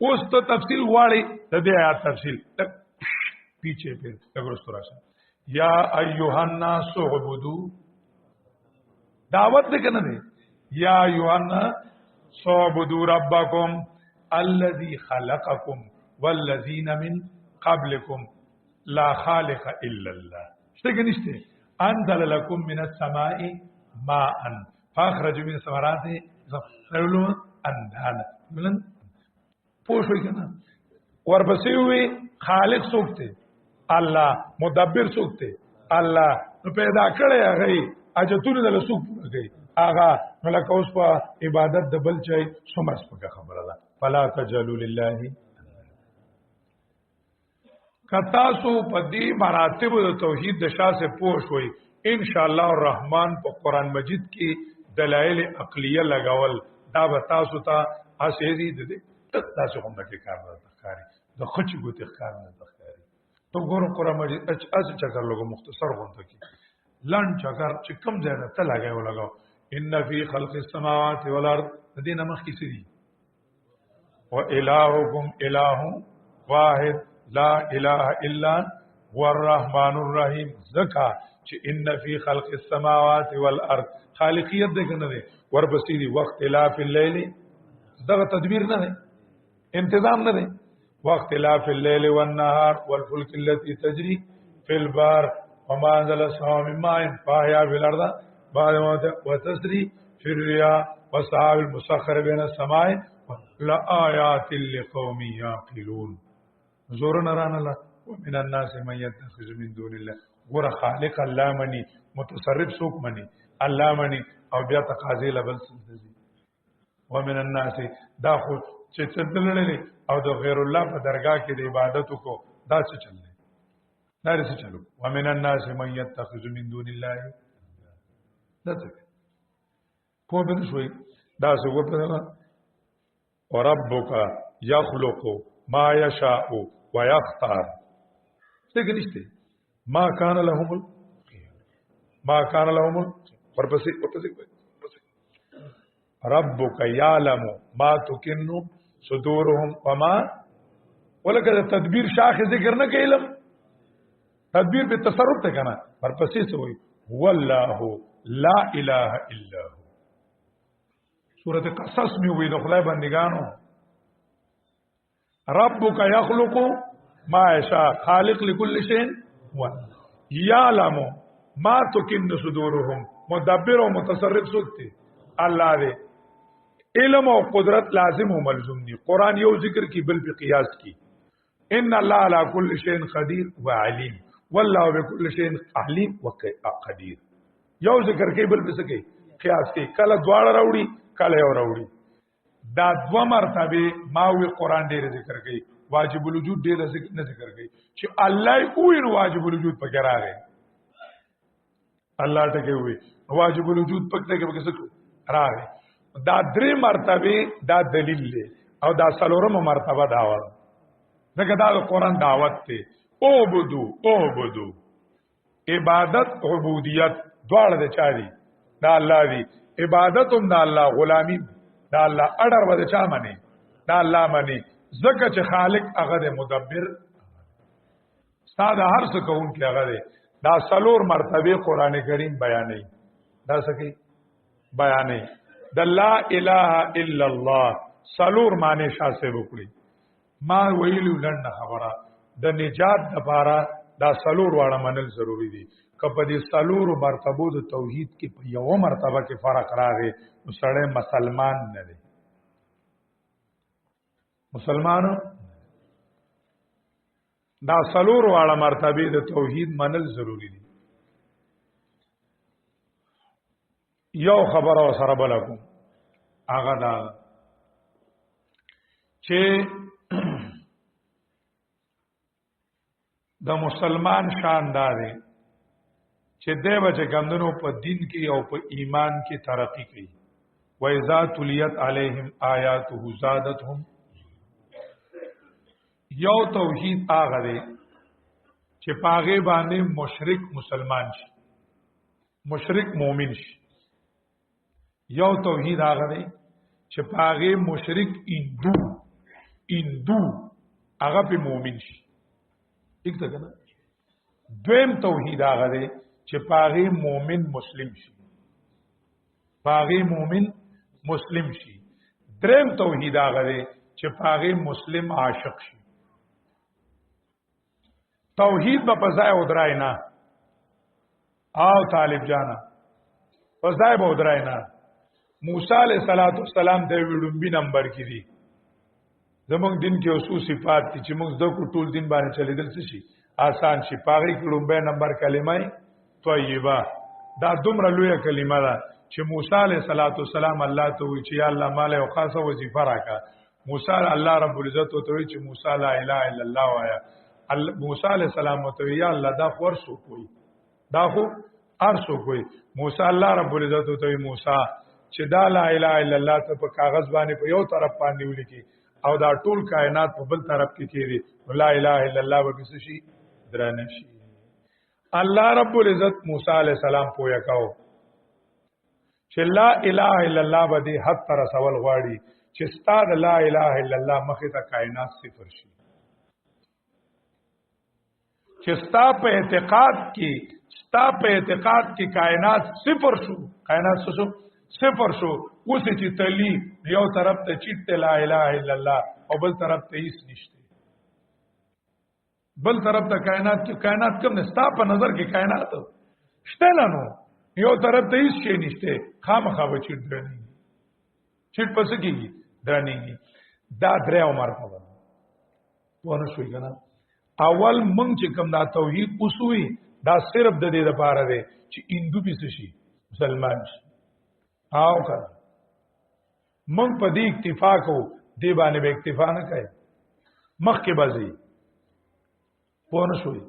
اوس تو تفصیل غواړي د دې آیات تفصیل پیچھے پھر دغرستو راشه یا ایها الناس عبدوا دعوت دې کنه دې یا ایها الناس عبدوا ربکم الذي خلقکم والذین من قبلکم لا خالق الا الله څنګه نشته انزل لكم من السماء ماء فاخرج من ثمرات زفرلون اندان بلن پوښوي کنه ورپسې وي خالق سوکته الله مدبر سوکته الله نو پیدا کړی هغه اجتونه د لسوک کوي هغه نو لکه اوس په عبادت د بل چي سمس په خبره ده فلا تجلوا لله کتا سو پدی مراتب د توحید د شاسه پوښوي ان شاء الله الرحمن په قران مجید کې دلایل عقلیه لګول دا به تاسو ته اسېزي دي تاسو هم دغه کار نه ښکاری د خچ ګوت ښکار نه ښکاری تو ګورو قران مجید اچ چکر لګو مختصر غونډه کې لن چکر چې کم ځای ته لګاو ان فی خلق السماوات والارض دې نمخ کې سړي و الہکم الہ واحد لا اله الا هو الرحمن الرحیم زکا چې ان فی خلق السماوات والارض خالقیت دې کنه دې ورپسې دی وخت الاف الليل دغه تدبیر نه دی انتظام نه دی وقت الاف الليل والنهار والفلك التي تجري في البحر وما انزل السماء من ماء فاحيا في الارض بعد موتها وتسري في الرياح والسحاب المسخر بين السماء لآيات لقوم يعقلون زور نران الله ومن الناس من يتخذ من دون الله ګور خالق الله مني متصرف سوق مني الله مني او بیا تقاضي لبل سنتي ومن الناس دا خو چې تدللې او د غیر الله په درگاه کې د عبادت کو دا څه چلل دا څه چلو ومن الناس من يتخذ من دون الله دا څه په بل شوي دا څه وپدغه وربک يخلق ما يشاء ويختار څنګه نشته ما كان لهم ورپسې ربک یعلم ما تکن صدورهم وما ولکه تدبیر شاخ ذکر نه کېلم تدبیر په تصرف ته کنه ورپسې سوې هو الله لا اله الا هو سورۃ قصص می وې د خدای بندگانو ربک یخلق ما یشاء خالق لكل شيء هو یعلم ما تکن صدورهم مدبر او متصرف سوکته الله دې علم او قدرت لازم او ملزوم دي قران یو ذکر کی بل په قیاس کی ان الله على كل شيء قدير وعليم والله بكل شيء عليم وقدير یو ذکر کی بل په سکے قیاس کی کله دواړه راوړي کله یو راوړي دا دو مرتبه ماوی قران ډیر ذکر کوي واجب الوجود ډیر ذکر کوي چې الله کوی واجب الوجود پکې راغی الله ټکه وي واجب الوجود پکې کې راغی دا درې مرتبه دا دلیل دی او دا څلورمه مرتبه داوا دغه دا قرآن دعوت ته او بدو عبادت عبودیت دواړه د چا دي دا الله دی عبادت هم دا الله غلامی دا الله اډر ود چا منی دا الله منی زکه چې خالق هغه د مدبر ساده هر څه کوون کې هغه دی دا څلور مرتبه قران کریم بیانې دا سکی بیانې د لا اله الا الله څلور معنی شاسه وکړي ما ویلو لنډه خبره د نجات لپاره دا څلور واړه منل ضروری دي کله دې څلور مرتبه د توحید کې په یو مرتبه کې فرق راغی نو سړی مسلمان نه دی مسلمانو دا څلور واړه مرتبه د توحید منل ضروری دي. یو خبره سره بلکم هغه دا چې د مسلمان شان دا دی چې دی به چې کمدنو په دین کې او په ایمان کې ترقی کوي. وَإِذَا تُلِيَتْ عَلَيْهِمْ آيَاتُهُ زَادَتْهُمْ. یو توحید هغه دی چې پاغه باندې مشرک مسلمان شي، مشرک مؤمن شي. یو توحید هغه دی چې پاغه مشرک هندو هغه په مؤمن شي. ٹھیک ده کنه؟ دویم توحید هغه دی چې پاغه مؤمن مسلم شي، پاغه مؤمن مسلم شي. دریم توحید هغه دی چې پاغه مسلم عاشق شي. توحید په پزای او درای نه او طالب جانا پزای به درای نه. موسی علیہ السلام ته ویډمبي نمبر کې دي زمونږ دین کې اوسو صفات دي چې موږ د ټول دین باندې چلیدل شي آسان شي. پاغي ویډمبي نمبر کلمه طیبه دا دومره لویه کلمه ده چې موسی علیہ السلام الله ته وی چې یا الله مال او خاصه وظیفه راکا. موسی الله رب العزت ته وی چې موسی لا اله الا الله وایا. موسی علیہ السلام ته یا الله دا خور سو کوي، دا خو ارسو کوي. موسی الله رب العزت ته وی موسی چې دا لا اله الا الله ته په کاغذ باندې په یو طرف باندې ولیکي او دا ټول کائنات په بل طرف کې کېږي. لا اله الا الله به څه شي درنه شي. الله رب العزت موسی علیہ السلام پویا کاو چې لا اله الا الله به دې حد تر سوال غواړي چې ستاد لا اله الا الله مخه ته کائنات صفر شي. چې ستا په اعتقاد کې کائنات صفر شو، کائنات شو صفر شو. اوس چې تلی یو طرف ته چیت لا اله الا الله او بل طرف ته هیڅ نشته. بل طرف ته کائنات کوم نه ستا په نظر کې کائنات شته نه نو یو طرف ته هیڅ شی نشته. خامخا به چیت درنی چیت پس کېږي درنیږي. دا درې عمر په ونه شوي کنه. اول مونږ چې کوم دا توحید اصولي دا صرف د دې لپاره دی چې هندو به شي مسلمان شي. او کنه مونږ په دې اکتفا کو دی باندې به اکتفا نه کوي. مخکې بځي پونه شوي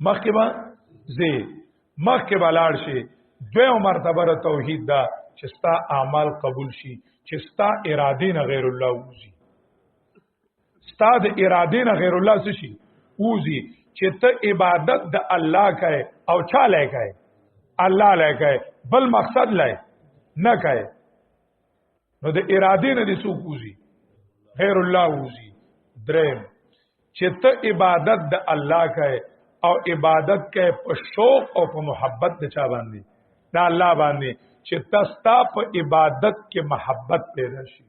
مخکې به زی مخکې بلاړ شي. دوه مرتبه توحید دا چې ستا اعمال قبول شي، چې ستا اراده نه غیر الله وځي. ستا د اراده نه غیر الله څه شي وځي. چې ته عبادت د الله کوي او چا لای کوي؟ الله لای کوي، بل مقصد لای نه کوي. نو د اراده نه دي څوک وځي؟ غیر الله وځي. دریم چې ته عبادت د الله کوي او عبادت کوي په شوق او په محبت د چا باندې؟ د الله باندې. چې تاسو په عبادت کې محبت پیدا شي.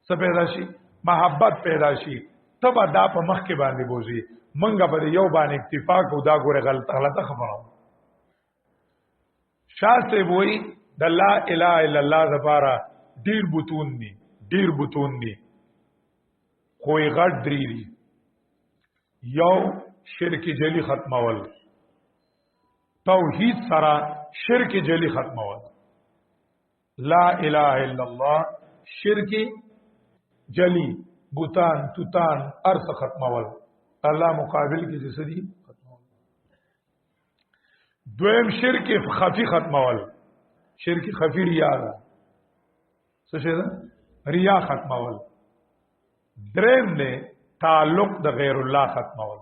څه پیدا شي؟ محبت پیدا شي. تبا دا په مخ کې باندې بوزي. منګه په یو باندې اکتفا کو دا ګوره غلطه خبره. شاسته وای د لا اله الا الله زباره ډیر بوتون دي خو یې غټ درې دي. یو شرک جلی ختمول، توحید سره شرک جلی ختمول. لا اله الا الله شرک جلی بوتان توتان ارث ختمول. الله مقابل کې جسدي ختمول. دویم شرک خفی ختمول. شرک خفی ریا ده. څه شي ده؟ ریا ختمول. دریم نه تعلق د غیر الله ختمول.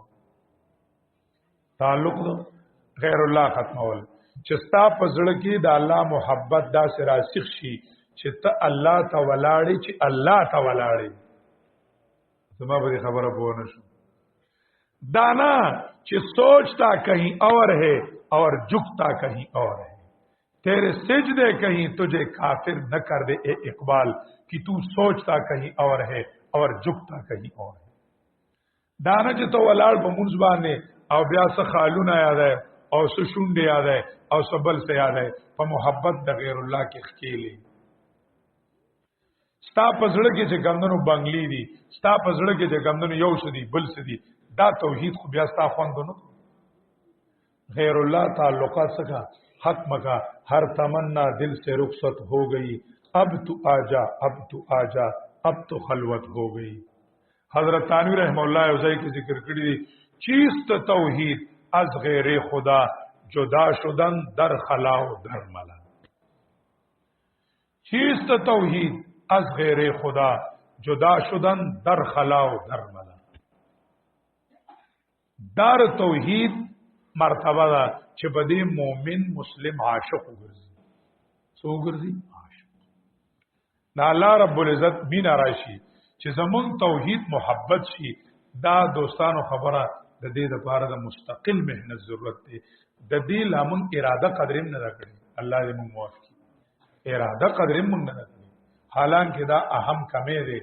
تعلق د غیر الله ختمول چې ستا په زړه کې د الله محبت دا سراسخ شي چې ته الله ته ولاړې، چې الله ته ولاړې. زما به خبره پوه نه شو. دانا چې سوچتا کہیں اور ہے اور جھکتا کہیں اور ہے. تیرے سجدے کہیں تجھے کافر نہ کر دے اے اقبال کہ تو سوچتا کہیں اور ہے اور جھکتا کہیں اور ہے. دانا چې تو ولاړ په مونږ باندې او بیا څه خالونه یاد ہے او څه شونډې یاد ہے او څه بل څه یاد ہے په محبت د غیر الله کې ښکېلې. ستا پزړه کې چې کمندونو بنگلی دي ستا پزړه کې چې کمندونو یو سدي بل سدي دا توحید خو بیا ستا خوندونو غیر اللہ تعلقات سکا حق مکا ہر تمنا دل سے رخصت ہو گئی اب تو آجا اب تو آجا اب تو خلوت ہو گئی حضرت تانوی رحم اللہ عزیز کی ذکر کری چیست توحید از غیر خدا جدا شدن در خلا و در ملا چیست توحید از غیر خدا جدا شدن در خلا و در ملا در توحید مرتبه دا چې بدی مومن مسلم عاشق وګرځي سو وګرځي عاشق دا الله رب العزت مینا راشي چې زمون توحید محبت شي دا دوستانو خبره د دې لپاره د مستقل مهنت ضرورت دی د دې لامن اراده قدریم نه راکړي الله دې موږ موافق اراده قدریم موږ نه راکړي حالانکه دا اهم کمې دی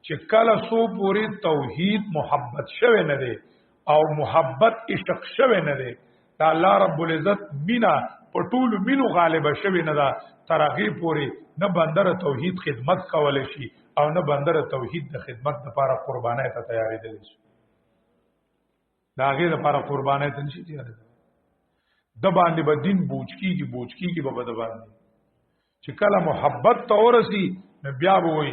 چې کله سو پوری توحید محبت شوه نه دی او محبت عشق شوه نه دی دا الله رب العزت مینا پټول مینو غالب شوه نه دا ترغیب پوری نه بندر توحید خدمت کول شي او نه بندر توحید د خدمت لپاره قربانای ته تیاری دي دا غیر لپاره قربانای ته نشي تیاری د باندې به دین بوچکیږي به د باندې چې کله محبت ته ورسی بیا به وي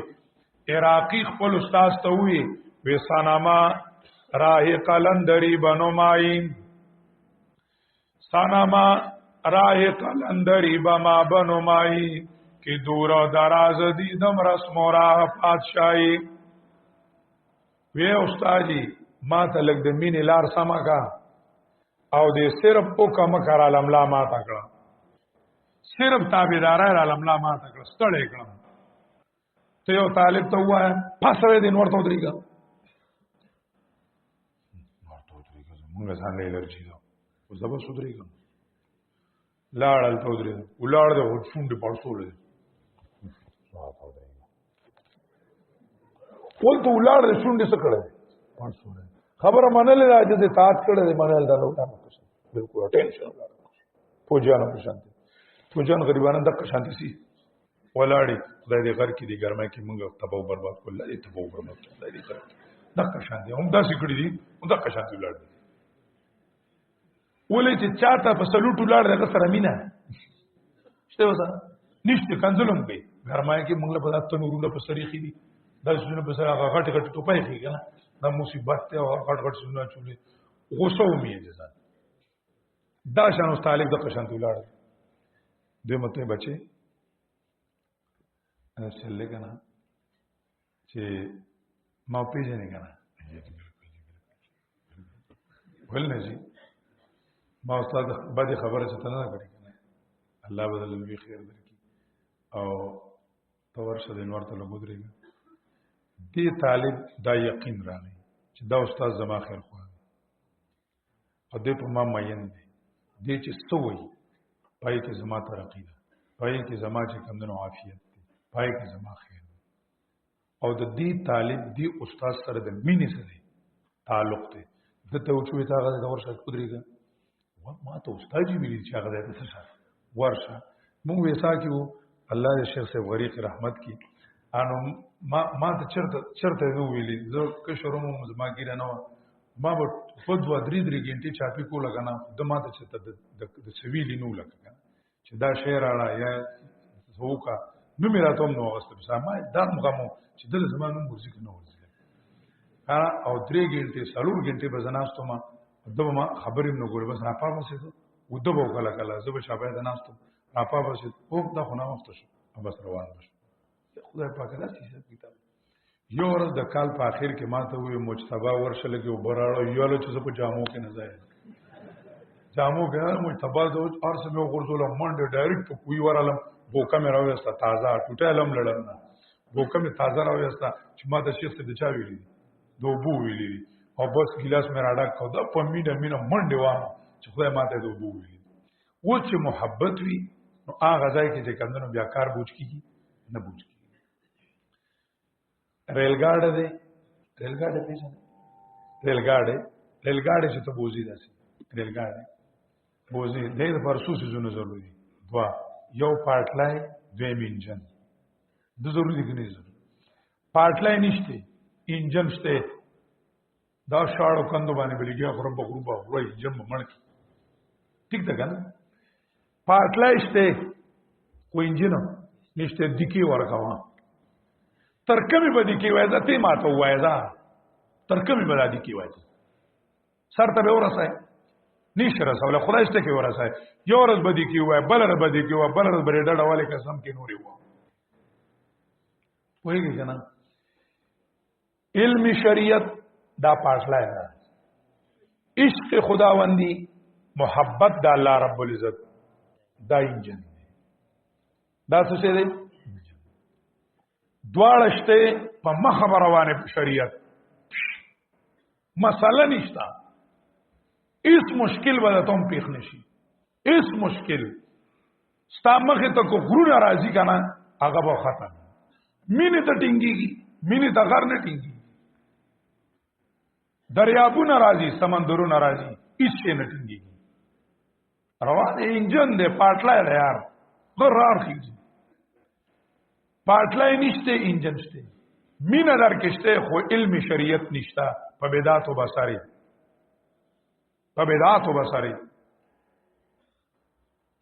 عراقی خپل استاد ته وي وساناما راه قلندری بنومایم ساناما راه قلندری بما بنومائی که دور دراز دیدم رسم و راه پادشاہی وی استادی ما ته لګ د مینې لار سما کا او دې صرف او کم کار علملا ما تا کړه صرف تابعدارای علملا ما تا کړه ستړی کړم ته یو طالب ته وای پاسوي دین ورته ودرېګا موږ ځان له الرجی دا اوس دا به سودرېګا لاړل ته ودرېګا ولړ د شونډې پړسولې ولته ولړ د شونډې څه کړه پړسولې خبره منلې راځي د تاج کړه د منل دا نو بالکل ټینشن پوجانو په شانتي پوجان غریبانو د شانتي سي ولاړی خدای دې غر کې دي ګرمه کې موږ تباہ برباد کول دي تباہ برباد کول دي د شانتي هم دا سکړي دي هم د شانتي ولړ ولې چې چاته په سلوټ ولړ دغه سره مینا شته وسه نشته کنځلم کوي ګرمه کې موږ په تاسو نورونه په سریخي دي دا څونه په سره غټ غټ ټوپای کیږي نه دا مصیبت ته او غټ غټ سونه چولې غوسه ومې ځان دا شانو طالب د شانتي ولړ دوی مته بچي چلے کنا چې ما پیژنې کنا ول نه جی ما استاد باندې خبره چې تنه کړی کنه الله بدل لوي خیر درکې او تور شه د نور ته لګودريږي دې طالب دا یقین راغی چې دا استاد زما خیر خو او دې په ما ماین دي دې چې سوې پای کې زما ترقی ده پای کې زما چې کمندونو عافیت پای کې زما خیر او د دې طالب دی استاد سره د مینې سره تعلق دی د ته وچوي تا غږ د ورشه قدرېګا ما ته استاد جی ویلي چې هغه د څه ورشه موږ وېسا کیو الله دې شیخ صاحب غریق رحمت کی انو ما ته چرته نو ویلي زه که شروع مو زما ګیره نه ما په خود و درې غنټې چاپی کوله کنه د ما ته چې د سویلی نو لکه چې دا شعر اړه یا زوکا نو میرا ته نو واست په ما دا مغمو چې د زمانو موزیک نو ورځي او 3 غنټې 4 غنټې به زناستو ما دغه خبرې نو ګورې بس را پاره سي او دغه کله کله زه به شابه د ناستو را پاره سي او دا خو نه وخت شو بس روان بش خدای پاک داسې حساب کتاب یو ورځ د کال په اخر کې ما ته وې مجتبا ورشه لګي او براړو یاله چې په جامو کې نه ځای جامو کې مجتبا د ارسه مې غرزول منډه ډایرکټ په کوی ورالم بوکا مې راوېستا تازه ټوټه لم لړم نه بوکا مې تازه راوېستا چې ما د شیخ څخه د چا ویلي دوبو ویلي او بس ګلاس مې راډک کو دا په مینه منډه وامه چې خدای ماته دوبو ویلي و چې محبت وي نو هغه ځای کې چې کندنو بیا کار بوج کیږي نه بوج کیږي ریلګاډي دی ریلګاډي پیژنې ریلګاډي چې ته بوزي داسې ریلګاډي بوزي د پرسوسي زونه ضروري دوا یو پارټلای دویم انجن د ضروري کې نه ضروري پارټلای نشته انجن شته دا شاړو کندو باندې بلګیا خرم په غروبه وای جم مړ ټیک ده کنه پارټلای شته خو انجن نشته دکی ورکاوه ترکمه بدی کی وای ته ماته وای دا ترکمه بدی کی وای سر ته به ورسای نشه رسول خدای شته کی ورسای یو ورځ بدی کی وای بل ورځ بدی کی وای بل ورځ بری ډډه والے قسم کې نوري وای وایي کنه علم شریعت دا پاسلای نه عشق خداوندی محبت د الله رب العزت دا انجن دا څه دی دواړه شته په مخ روانه شریعت مسله نشته اس مشکل به ته هم پیښ نشي اس مشکل ستا مخه ته کو غرو ناراضي کنه هغه به ختم مینه ته ټینګيږي مینه ته غر نه ټینګي دریابونه راځي سمندرونه راځي هیڅ نه ټینګيږي روان انجن دې پارټلای دی یار غرار کیږي پارټلای نشته انجن شته مینه درکشته خو علم شریعت نشته په بدعت او بصری په بدعت او بصری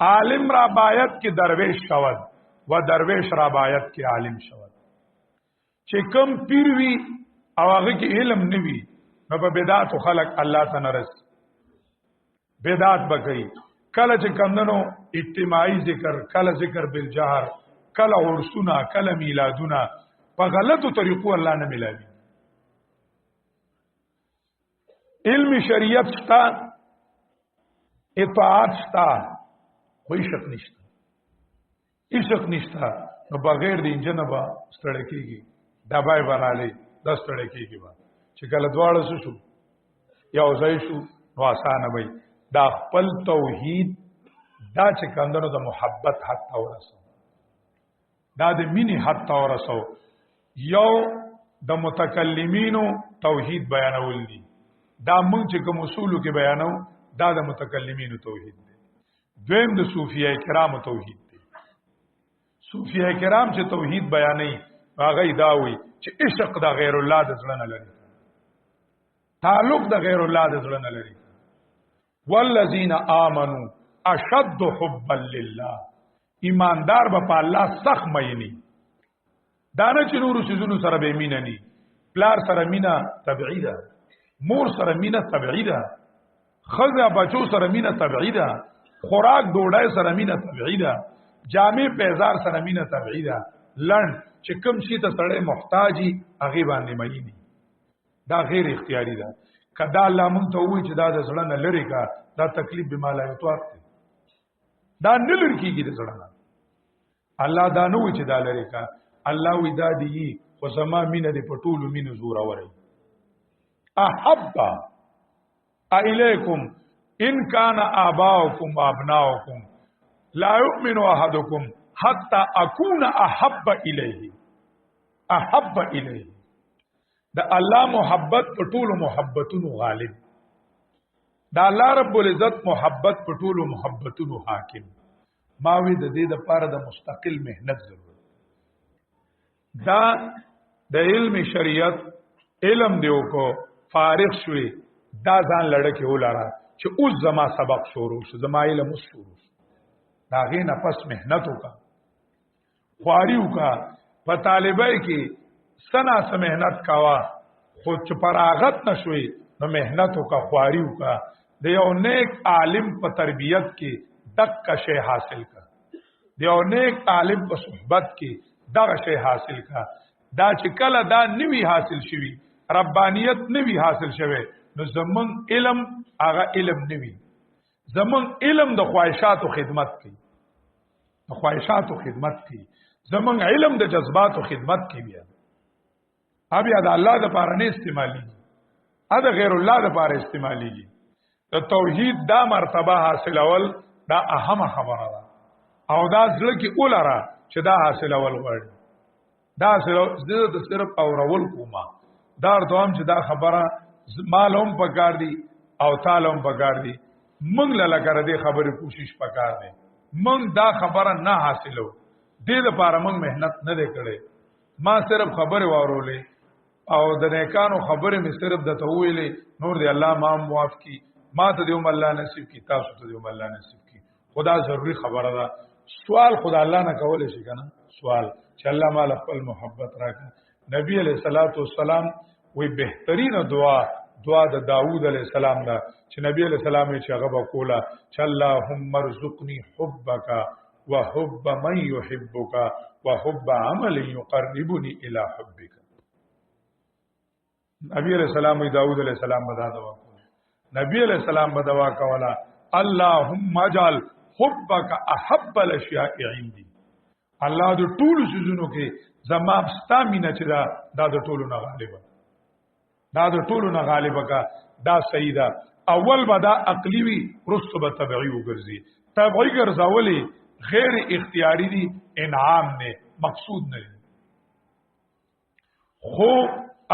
عالم را باید کې درویش شود و درویش را باید کې عالم شود چې کم پیر وی او هغه کې علم نه وی نو په بدعت خلق الله ته نرس بدعت بکئی کله چې کمندنو اجتماعي ذکر کله ذکر بالجهر کله ورسونه کله میلادونه په غلطو طریقو الله نه ملاوي علم شریعت شتا اطاعت شتا کوئی شک نشتا عشق نشتا نو بغیر د انجن با ستړی کیږي دبای براله د ستړی کیږي با چې کله دواړه شو یو ځای شو نو آسان وي دا خپل توحید دا چې کندنو د محبت حد ورسو دا د مینی حد ورسو یو د متکلمینو توحید بیانول دي دا مونږ چې کوم اصولو کې بیانو دا د متکلمینو توحید دی دویم د صوفیه کرامو توحید دی صوفیه کرام چې توحید بیانوي هغه دا وایي چې عشق د غیر الله د ځړنه لري تعلق د غیر الله د ځړنه لري والذین آمنوا اشد حبا لله ایماندار به په الله سخت مینی دانه چې نور سيزونو سره به مینه ني پلار سره مینه طبيعي ده مور سره مینه طبيعي ده خزه بچو سره مینه طبيعي ده خوراک ډوډۍ سره مینه طبيعي ده جامع پیزار سره مینه طبيعي ده لړن چې کوم شي ته سړی محتاجي هغه باندې مینی دا غیر اختیاري ده کدا الله مونږ ته وایي چې دا د زړه نه لري کا دا تکلیف به مال ایتوار دا نه لري کیږي د زړه نه الله دا نه وایي چې دا لري کا الله وی دا دی خو زما مینه دی پټولو مینه زور اوري احب الیکم ان کان اباؤکم وابناؤکم لا یؤمن احدکم حتى اكون احب الیه احب الیه دا الله محبت پټولو محبتونو غالب دا الله رب العزت محبت پټولو محبتونو حاکم ماوی د دې د پاره د مستقل مهنت ضرورت دا د علم شریعت علم دیو کو فارغ شوی دا ځان لړکه ولاره چې اوس زما سبق شروع شو زما علم شروع شو دا غي نه پس مهنت وکا خواري وکا په طالبای کې سنا سم مهنت کاوه خو چې پراغت نشوي نو مهنت وکا خواري وکا د یو نیک عالم په تربیت کې دک شی حاصل کا د یو نیک عالم په صحبت کې دغه شی حاصل کا دا چې کله دا نوی حاصل شوی ربانیت نوی حاصل شوی نو زمون علم هغه علم نوی زمون علم د خواهشاتو خدمت کوي د خواهشاتو خدمت کوي زمون علم د جذباتو خدمت کوي بیا بیا د الله د پاره نه استعمالي ا د غیر الله د پاره استعمالي د توحید دا مرتبه حاصل اول دا اهم خبره ده او دا ځل کې اولره چې دا حاصل اول غواړي دا حاصل د صرف اورول کومه دا دوام چې دا خبره مالهم پکار دي او تعالم پکار دي موږ لکه دې خبرې کوشش پکار دي موږ دا خبره نه حاصلو دې لپاره موږ مهنت نه وکړي ما صرف خبره واورولې او د نیکانو خبره می صرف د تویلې نور دی الله ما معاف کی ما ته دیوم الله نصیب کی تاسو ته دیوم الله نصیب کی خدا ضروری خبره ده سوال خدا الله نه کول شي کنه سوال چې الله مال خپل محبت راکړي نبی علیہ الصلوۃ والسلام وی بهترین دعا د داوود علیہ السلام دا چې نبی علیہ السلام چې هغه وکولا چې اللهم ارزقني حبک وحب من يحبك وحب عمل يقربني الى حبك نبی علیہ السلام وی داوود علیہ السلام بدا دعا کوله نبی علیہ السلام بدا کولا اللهم اجعل حبك احب الاشیاء عندي الله د ټولو سيزونو کې زما ستامینه چې دا د ټولو نه غالبه دا د ټولو نه غالبه کا دا سیدا اول بدا عقلی وی رسو به طبيعي وګرځي طبيعي ګرځولي غیر اختیاری دی انعام نه مقصود نه خو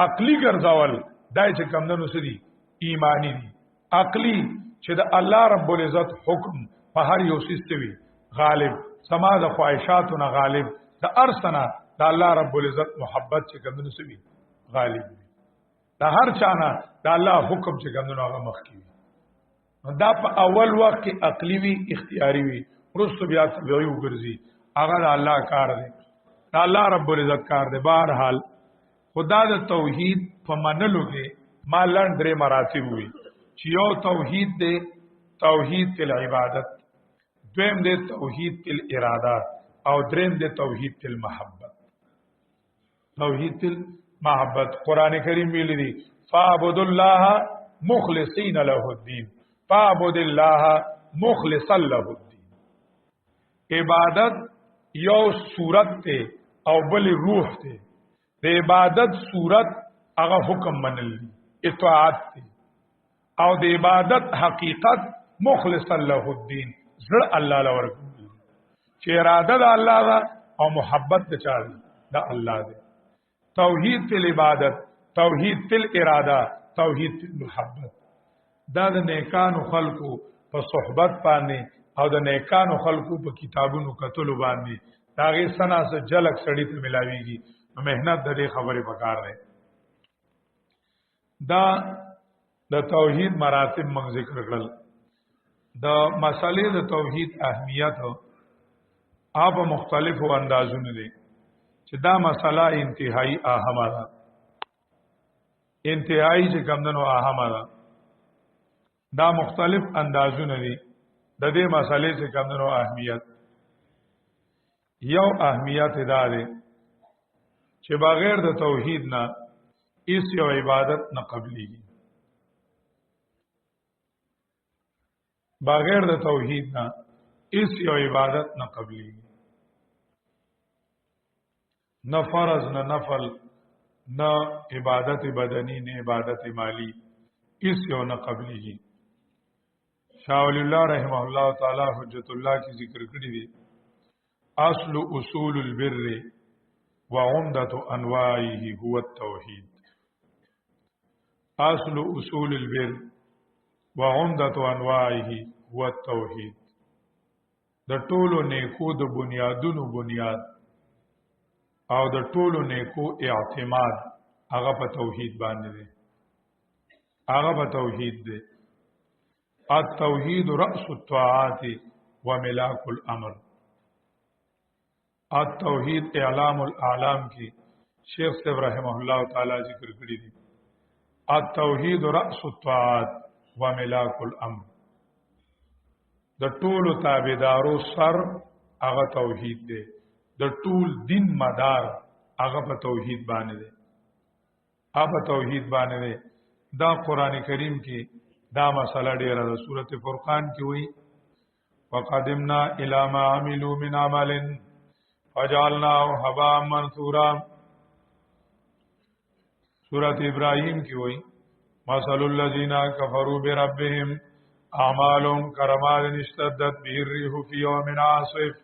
عقلی ګرځول دای چې کمندونو سدي ایمانی دي عقلی چې د الله رب العزت حکم په هر یو سیستوي غالب سما د خواهشاتو نه غالب د ارسنا د الله رب العزت محبت چې کمندونو سوي غالب دي د هر چانه د الله حکم چې کمندونو هغه مخ کی دا په اول وخت کې عقلی وی اختیاری وی رسو بیا طبيعي وګرځي هغه د الله کار دی د الله رب العزت کار دی بهر حال خدا د توحید په منلو کې ما لاندې درې مراتب وي چې یو توحید دی توحید تل عبادت دویم دی توحید تل اراده او دریم دی توحید تل محبت توحید تل محبت قران کریم ویل دی فاعبد الله مخلصین له الدين فاعبد الله مخلصا له الدين عبادت یو صورت ته او بل روح ته د عبادت صورت هغه حکم منل اطاعت ته او د عبادت حقیقت مخلص له الدين زړه الله لور چې اراده د الله دا او محبت د چا د الله دی توحید تل عبادت توحید تل اراده توحید تل محبت دا د نیکانو خلقو په صحبت باندې او د نیکانو خلقو په کتابونو کتلو باندې داغه سنا سره جلک سړی ته ملاويږي مهنت د دې خبره پکار دی دا د توحید مراتب موږ ذکر کړل د مسالې د توحید اهمیت او مختلفو اندازونه دي چې دا مسله انتهایی اهمه ده انتهایی چې کمندنو اهمه ده دا مختلف اندازونه دي د دې مسالې چې کمندنو اهمیت یو اهمیت دا ده چې بغیر د توحید نه هیڅ یو عبادت نه قبليږي بغیر د توحید نه هیڅ یو عبادت نه قبليږي نه فرض نه نفل نه عبادت بدنی نه عبادت مالی هیڅ یو نه قبليږي شاہ ولی اللہ رحمہ اللہ تعالی حجت اللہ کی ذکر کړی دی اصل اصول البر وعمدة انواعه هو التوحید اصل اصول البر وعمدة انواعه هو التوحید د ټولو نیکو د بنیادونو بنیاد او د ټولو نیکو اعتماد هغه په توحید باندې دی هغه په توحید دی التوحید رأس الطاعات وملاک الامر التوحید اعلام الاعلام کی شیخ صاحب رحمہ اللہ تعالی ذکر کړی دی التوحید رأس الطاعات وملاک الامر د ټولو تابعدارو سر هغه توحید دی د ټول دین مدار هغه په توحید باندې دی هغه توحید باندې دی دا قران کریم کې دا مسله ډیره د سورته فرقان کې وایي وقدمنا الى ما عملوا من عمل فجعلناه هباء منثورا سورته ابراهیم کې وایي مثل الذين كفروا بربهم اعمالهم كرماد اشتدت به الريح في يوم عاصف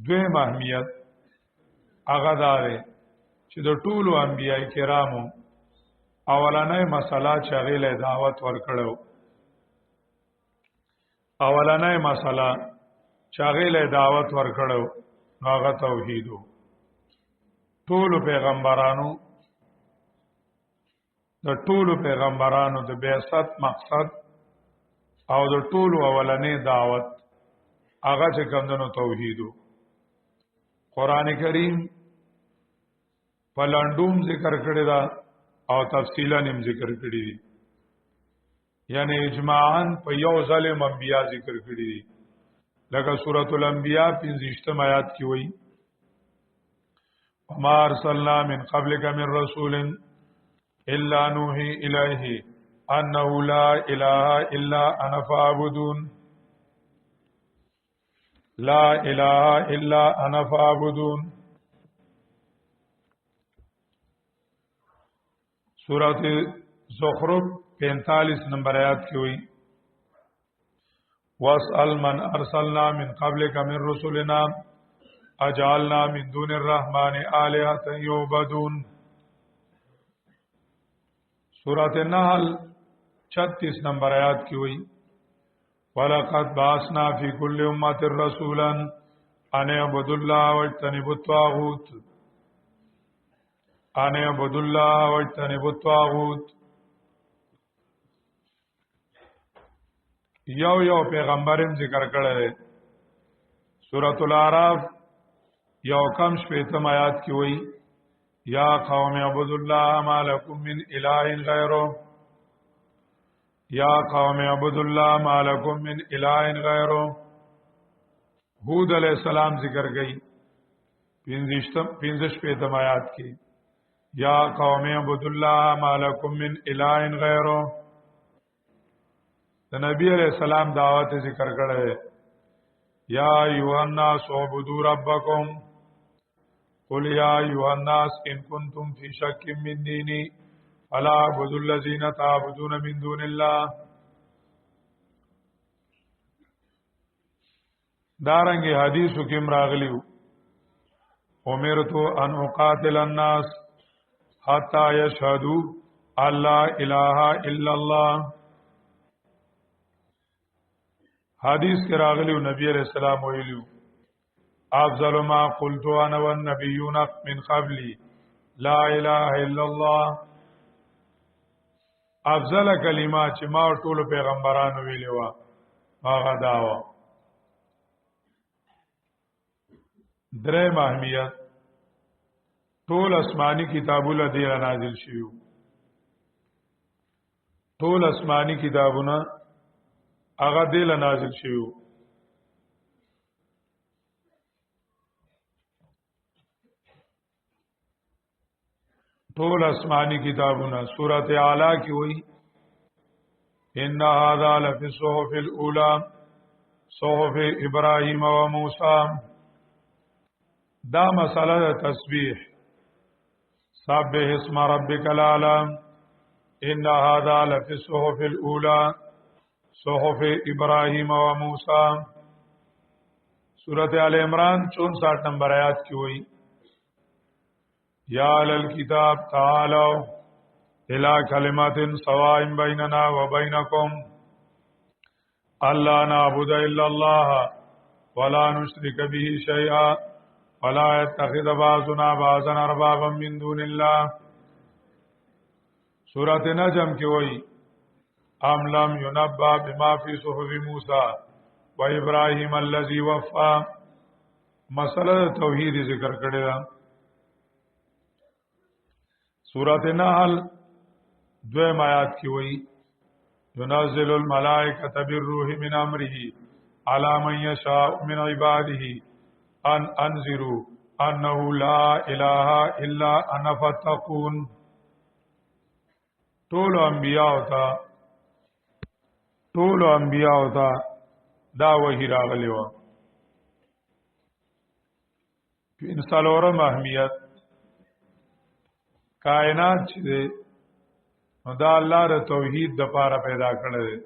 دویم اهمیت هغه داره چې د ټولو انبیای کرامو اولنې مسله چې هغه له دعوت ورکړو اولنې مسله چې هغه له دعوت ورکړو هغه توحید ټولو پیغمبرانو د بعثت مقصد او د ټولو اولنې دعوت هغه چې کومدنو توحیدو قران کریم په لنډوم ذکر کړی دا او تفصیلا هم ذکر کړی دي یعنی اجماعاً په یو ظالم انبیاء ذکر کړی دي لکه سورۃ الانبیاء 15 آیات کې وایي وما ارسلنا من قبلك من رسول الا نوحي اليه انه لا اله الا انا فاعبدون لا اله الا انا فاعبدون سورۃ زخرف 45 نمبر آیات کی ہوئی واسأل من ارسلنا من قبلك من رسلنا اجعلنا من دون الرحمن آلهة يعبدون سورۃ النحل 36 نمبر آیات کی ہوئی وَلَقَدْ بَعَثْنَا فِي كُلِّ أُمَّةٍ رَسُولًا أَنِ اعْبُدُوا اللَّهَ وَاجْتَنِبُوا الطَّاغُوتَ أَنِ اعْبُدُوا اللَّهَ وَاجْتَنِبُوا الطَّاغُوتَ یو پیغمبرم ذکر کړل سورۃ الاعراف یو کم شپیتم آیات کی وئی یا قوم اعبدوا الله ما لكم من اله غیره یا قوم اعبدوا الله ما لكم من اله غیره هود علیہ السلام ذکر گئی 15 شپیتم آیات کی یا قوم اعبدوا الله ما لكم من اله غیره د نبی علیہ السلام دعوت ذکر کړه یا ایها الناس اعبدوا ربکم قل یا ایها الناس ان کنتم فی شک من دینی فلا اعبدوا الذین تعبدون من دون الله دارنګ حدیثو کې راغلیو امرت ان اقاتل الناس حتا یشهدوا ان لا اله الا الله حدیث کې راغلیو نبی علیہ السلام ویلو افضل ما قلت انا والنبيون من قبلي لا اله الا الله افضل کلمات چې ما ټول پیغمبرانو ویلو هغه داوا درې اهمیت ټول آسمانی کتابونه دی نازل شیو ټول آسمانی کتابونه هغه دل نازل شیو ټول آسمانی کتابونه سورۃ اعلی کی وئی ان هذا لفی الصحف الاولى صحف ابراهیم و موسی دا مساله تسبیح سبح اسم ربک الاعلى ان هذا لفی الصحف الاولى صحف ابراہیم و موسی سورۃ آل عمران 64 نمبر آیات کی ہوئی یا اہل الکتاب تعالوا الی کلمات سواء بیننا و بینکم الا نعبد الا الله ولا نشرک به شیئا ولا يتخذ بعضنا بعضا اربابا من دون الله سورۃ نجم کی ہوئی ام لم ينبأ بما في صحف موسى و ابراهيم الذي وفى مسله توحید ذکر کړی دا سورۃ النحل 2 آیات کی وئی ينزل الملائکۃ بالروح من امره على من يشاء من عباده ان انذروا انه لا اله الا انا فاتقون ټول انبیاء تا دا وحی راغلی و انسالورم اهمیت کائنات چې دا الله د توحید د پاره پیدا کړل دي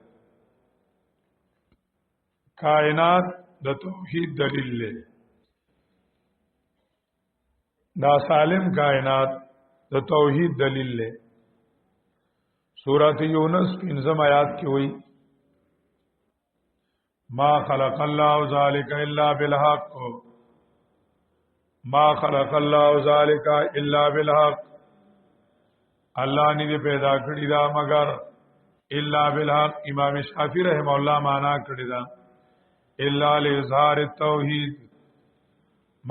کائنات د توحید دلیل دی دا سالم کائنات د توحید دلیل دی سورۃ یونس 15 آیات کې وایي ما خلق الله ذلك الا بالحق ما خلق الله ذالک الا بالحق الله نه پیدا کړی دا مگر الا بالحق. امام شافعی رحم الله معنا کړی دا الا لإظهار التوحید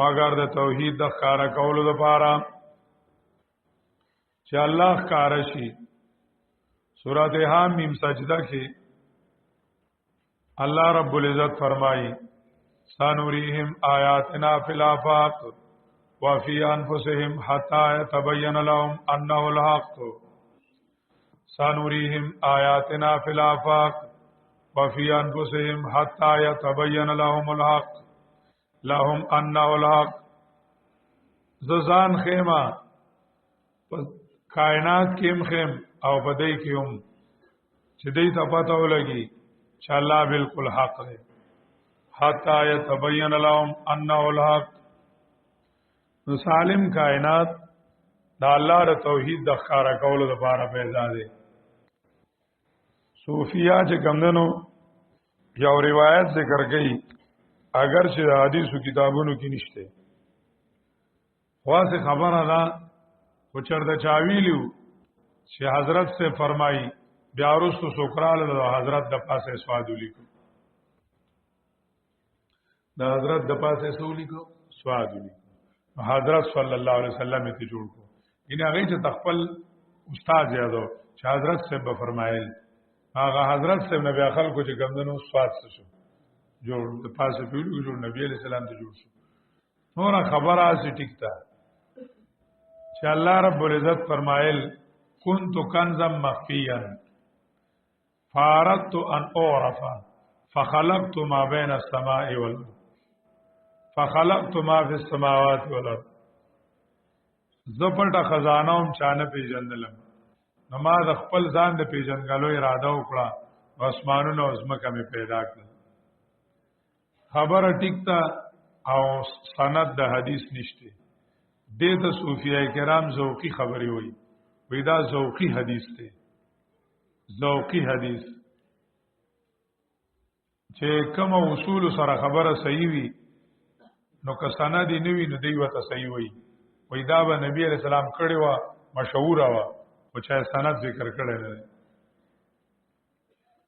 مگر د توحید د ښکارا کولو لپاره چې الله ښکارا شي. سورۃ حامیم سجدہ کې الله رب العزت فرمایي سنوریهم آیاتنا فی الآفاق وفی انفسهم حتی یتبین لهم انه الحق. سنوریهم آیاتنا فی الآفاق وفی انفسهم حتی یتبین لهم الحق لهم انه الحق. ززان خیمه کائنات کیم خیم او بدای کیم چې دې ته پته ولګي چې الله بالکل حق دی. حتی یتبین لهم انه الحق. نو سالم کائنات دا الله ر توحید د ښکارا کولو لپاره پیدا دي. صوفیا چې کمندنو یو روایت ذکر کړي اگر چې حدیثو کتابونو کې نشته خاصه خبره ده او چرته چاویلو چې حضرت سے فرمایي بیا ورستو سوکرال له حضرت د پاسه سواد لیکو د حضرت د پاسه سو لیکو سواد لیکو حضرت صلی الله علیه وسلم ته جوړ کو ان هغه چې تخپل استاد یادو چې حضرت سے به فرمایل هغه حضرت سے نبی خلکو چې ګمندنو سواد شو جوړ د پاسه پیلو جوړ نبی علیہ السلام ته جوړ شو. نور خبره اسی ټیکتا چې الله رب العزت فرمایل كنت كنزا مخفيا فاردت ان اعرف فخلقت ما بين السماء والارض فخلقت ما في السماوات والارض. زپټه خزانوم چانه پیژندلم نو ما د خپل ځان د پیژنګلو اراده وکړه اسمانونو او زمکه می پیدا کړ. خبره ټیکتا او سند د حدیث نشته. دې ته صوفیای کرام ذوقی خبري وي وېدا ذوقی حدیث ته ذوقی حدیث چې کوم اصول سره خبره صحیح وي نو که سند نه وي نو دی وته صحیح وي وېدا به نبی عليه السلام کړي وا مشهور وا او چې سند ذکر کړي نه.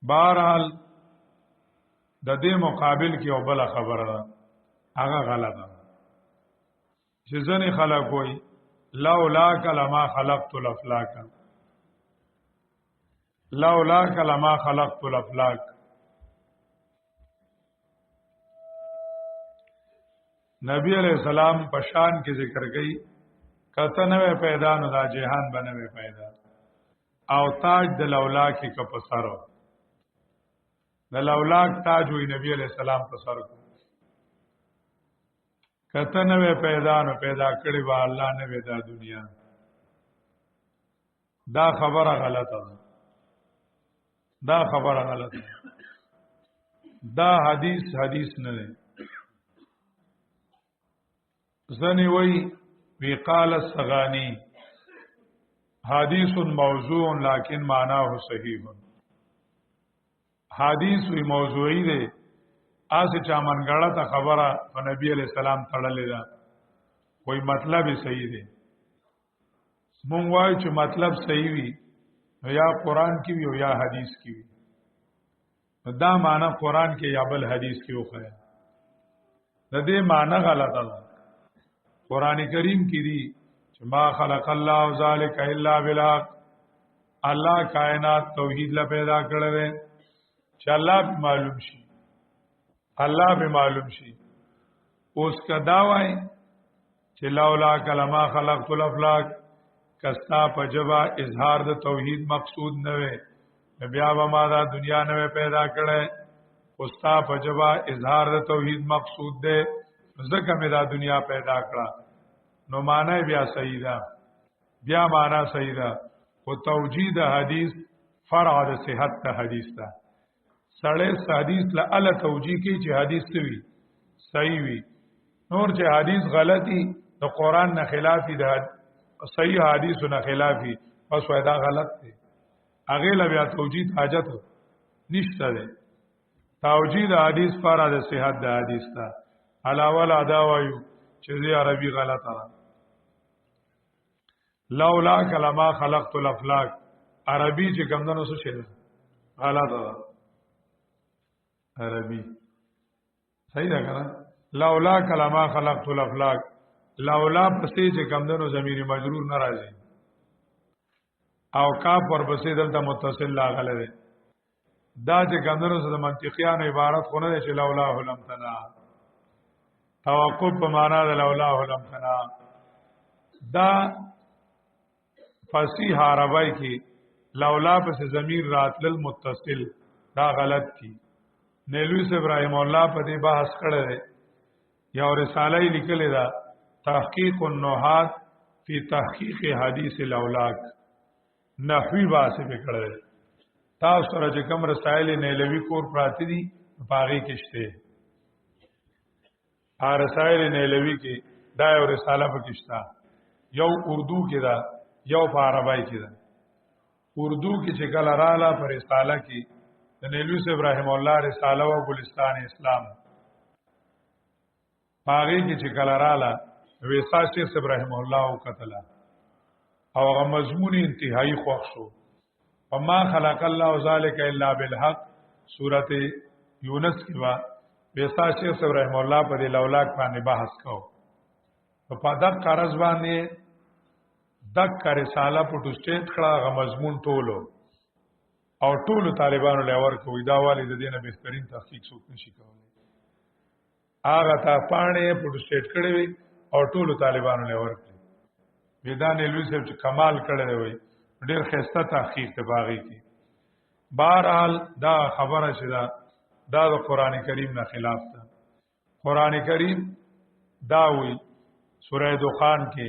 بهرحال د دې مقابل کې او بل خبره ده هغه غلطه چې ځنې خلق وي لولاک لما خلقت الافلاک لولاک لما خلقت الافلاک. نبی علیہ السلام پشان کې ذکر کړي کته نوې پیدا نو دا جهان بنوي پیدا او تاج د لولاک کې په سر د لولاک تاج وي نبی علیہ السلام په سر کو کته نوې پیدا نو پیدا کړي وا الله نوې دا دنیا. دا خبره غلطه ده. دا خبره غلطه دا حدیث نه دی. ځنی وی وی قال السغانی حدیث موضوع لكن معناه صحیح. حدیث وی موضوعی دی آسه چا منګړه ته خبره په نبی علیہ السلام تړلې ده وای مطلب صحیح دی. مونږ وایو چې مطلب صحیح وي نو یا قران کې وي او یا حدیث کې وي. دا معنی قران کې یا بل حدیث کې وخه د دې معنی غلطه ده. قران کریم کې دی چې ما خلق الله ذالک الا بالحق. الله کائنات توحید لا پیدا کړل چې الله معلوم شي الله به معلوم شي. اوس کا داوای چې لولا کلمہ خلقت الافلاک کستا پجبا اظهار د توحید مقصود نه وي بیا به ما دا دنیا نه پیدا کړي. اوستا پجبا اظهار د توحید مقصود ده ځکه مې دا دنیا پیدا کړه نو معنی بیا صحیح ده بیا معنی صحیح ده. او توجید حدیث فرع د صحت ته حدیث ده. سړی حدیث له ال توجیه کی چې حدیث وي صحیح وي. نور چې حدیث غلطي د قران نه خلافي ده صحیح حدیث نه خلافي پس وای دا غلط دی. هغه له بیا توجیه حاجت نشته ده. توجید حدیث فرع د صحت د حدیث ده. علاوه ادا وایو چې عربي غلطه ده. لولا کلمه خلقت الافلاک عربي چې کوم دنو څه شي غلطه ده عربي صحیح ده کنه. لولا کلمه خلقت الافلاک لولا پسې چې کوم دنو ضمیر مجرور ناراضي او کاف ور پسې دلته متصل لاغله ده. دا چې کوم دنو د منطقيانو عبارت خونه ده چې لولا لم تنا توقف په معنا د لولا لم تنا. دا فصیح عربی کې لولا پس ضمیر راتل متصل دا غلط کی. نیلوی سے ابراهیم الله په دې بحث کړی دی. یو رساله لیکلې ده تحقیق النحات فی تحقیق حدیث الاولاک نحوی باسه په کړی دی. تاسو سره چې کوم رسائل نیلوی کور پراتی دي باغی کېشته ا رسائل نیلوی کې دا یو رساله پکښتا یو اردو کې ده یو په عربی کې ده. اردو کې چې کله رااله پر رساله کې د نیلوی سے ابراهیم الله رساله او ګلستان اسلام باغی کې چې کله رااله ویسا شیخ ابراهیم الله او کتلا او هغه مضمون انتهایی خوښ شو. وما خلق الله ذلك الا بالحق سورته یونس کې وا ویسا شیخ ابراهیم الله په لولاک باندې بحث کو. په دغه قرض باندې دک رساله پټو سټیټ کړه غ مضمون ټولو او ټولو طالبانو لور کوي دا والی د دینه بهترین تحقیق څوک نشي کولای. هغه ته پانه پټو سټیټ کړی وي او ټولو طالبانو لور کوي. میدان لوی صاحب چې کمال کړی وي ډیر خسته تحقیق ته باغی کی. بهرحال دا خبره شته دا د قران کریم نه خلاف ده. قران کریم دا وی سوره دخان کې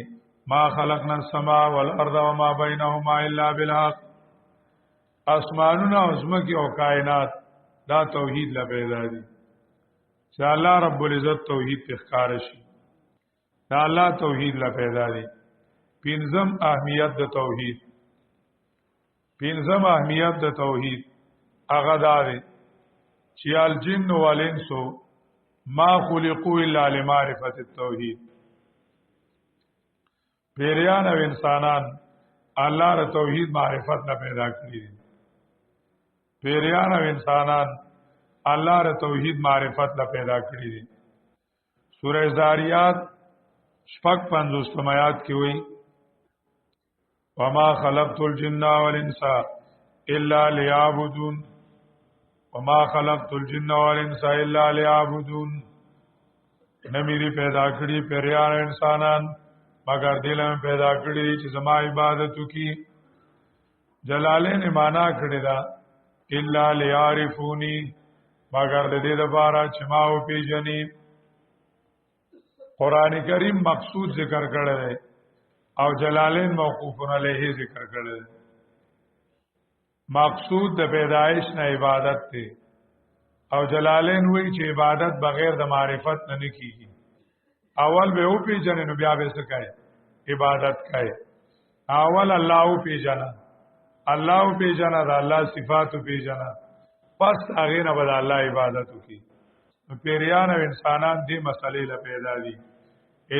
ما خلقنا السماء والارض وما بينهما الا بالحق. اسمانونه او زمکه او کائنات دا توحید لا پیدا دي چې الله رب العزت توحید په ښکار شي. دا الله توحید لا پیدا دي. پنځم اهمیت د توحید هغه دا دی چې الجن والانس ما خلقوا الا لمعرفه التوحید. پیریان او انسانان الله ر توحید معرفت نه پیدا کړی دي. پیریان او انسانان الله ر توحید معرفت نه پیدا کړی دي. سورہ زاریات شپږ 50 آیات کې وایي وما خلقت الجن والانس الا ليعبدون وما خلقت الجن والانس الا ليعبدون. نمیری پیدا کړی پیریان او انسانان مگر دلم پیدا کړی چې زما عبادت وکي. جلالین معنا کړی دا الا ليعرفوني مگر د دې لپاره چې ما او پیژني. قران کریم مقصود ذکر کړی دی او جلالین موقوف علیه ذکر کړی دی. مقصود د پیدایش نه عبادت دی او جلالین وی چې عبادت بغیر د معرفت نه کیږي. اول به او پیژنې نو بیا به څه کوي عبادت کوي. اول الله او پیژنه الله او پیژنه د الله صفات او پیژنه پس هغه نه بد الله عبادت وکي. نو پیریان او انسانان دې مسلې له پیدا دي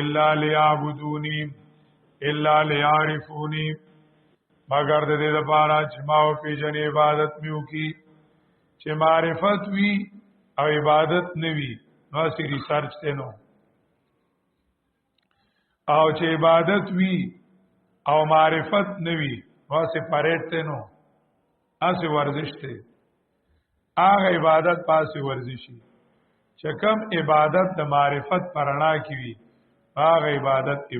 الا ليعبدوني الا ليعرفوني مگر د دې لپاره چې ما او پیژنې عبادت میو کی. چې معرفت وی او عبادت نوي نو سی ریسرچ ته نو او چې عبادت وی او معرفت نوی واسه پریټ ته نو اسه ورزش ته هغه عبادت پاسه ورزشي. چې کم عبادت د معرفت پرانا کی وی هغه عبادت وی.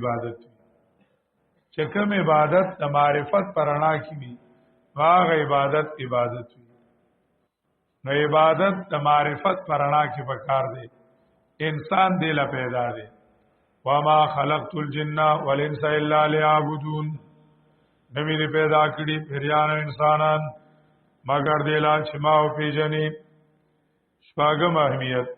چې کم عبادت د معرفت پرانا کی وی هغه عبادت وی. نو عبادت د معرفت پرانا کی پکار دی. انسان دی لا پیدا دی. وما خلقت الجن والانس الا ليعبدون. نمی پیدا کړي پیریان انسانان مگر دلا چې ما او پیژنې. شپږم اهمیت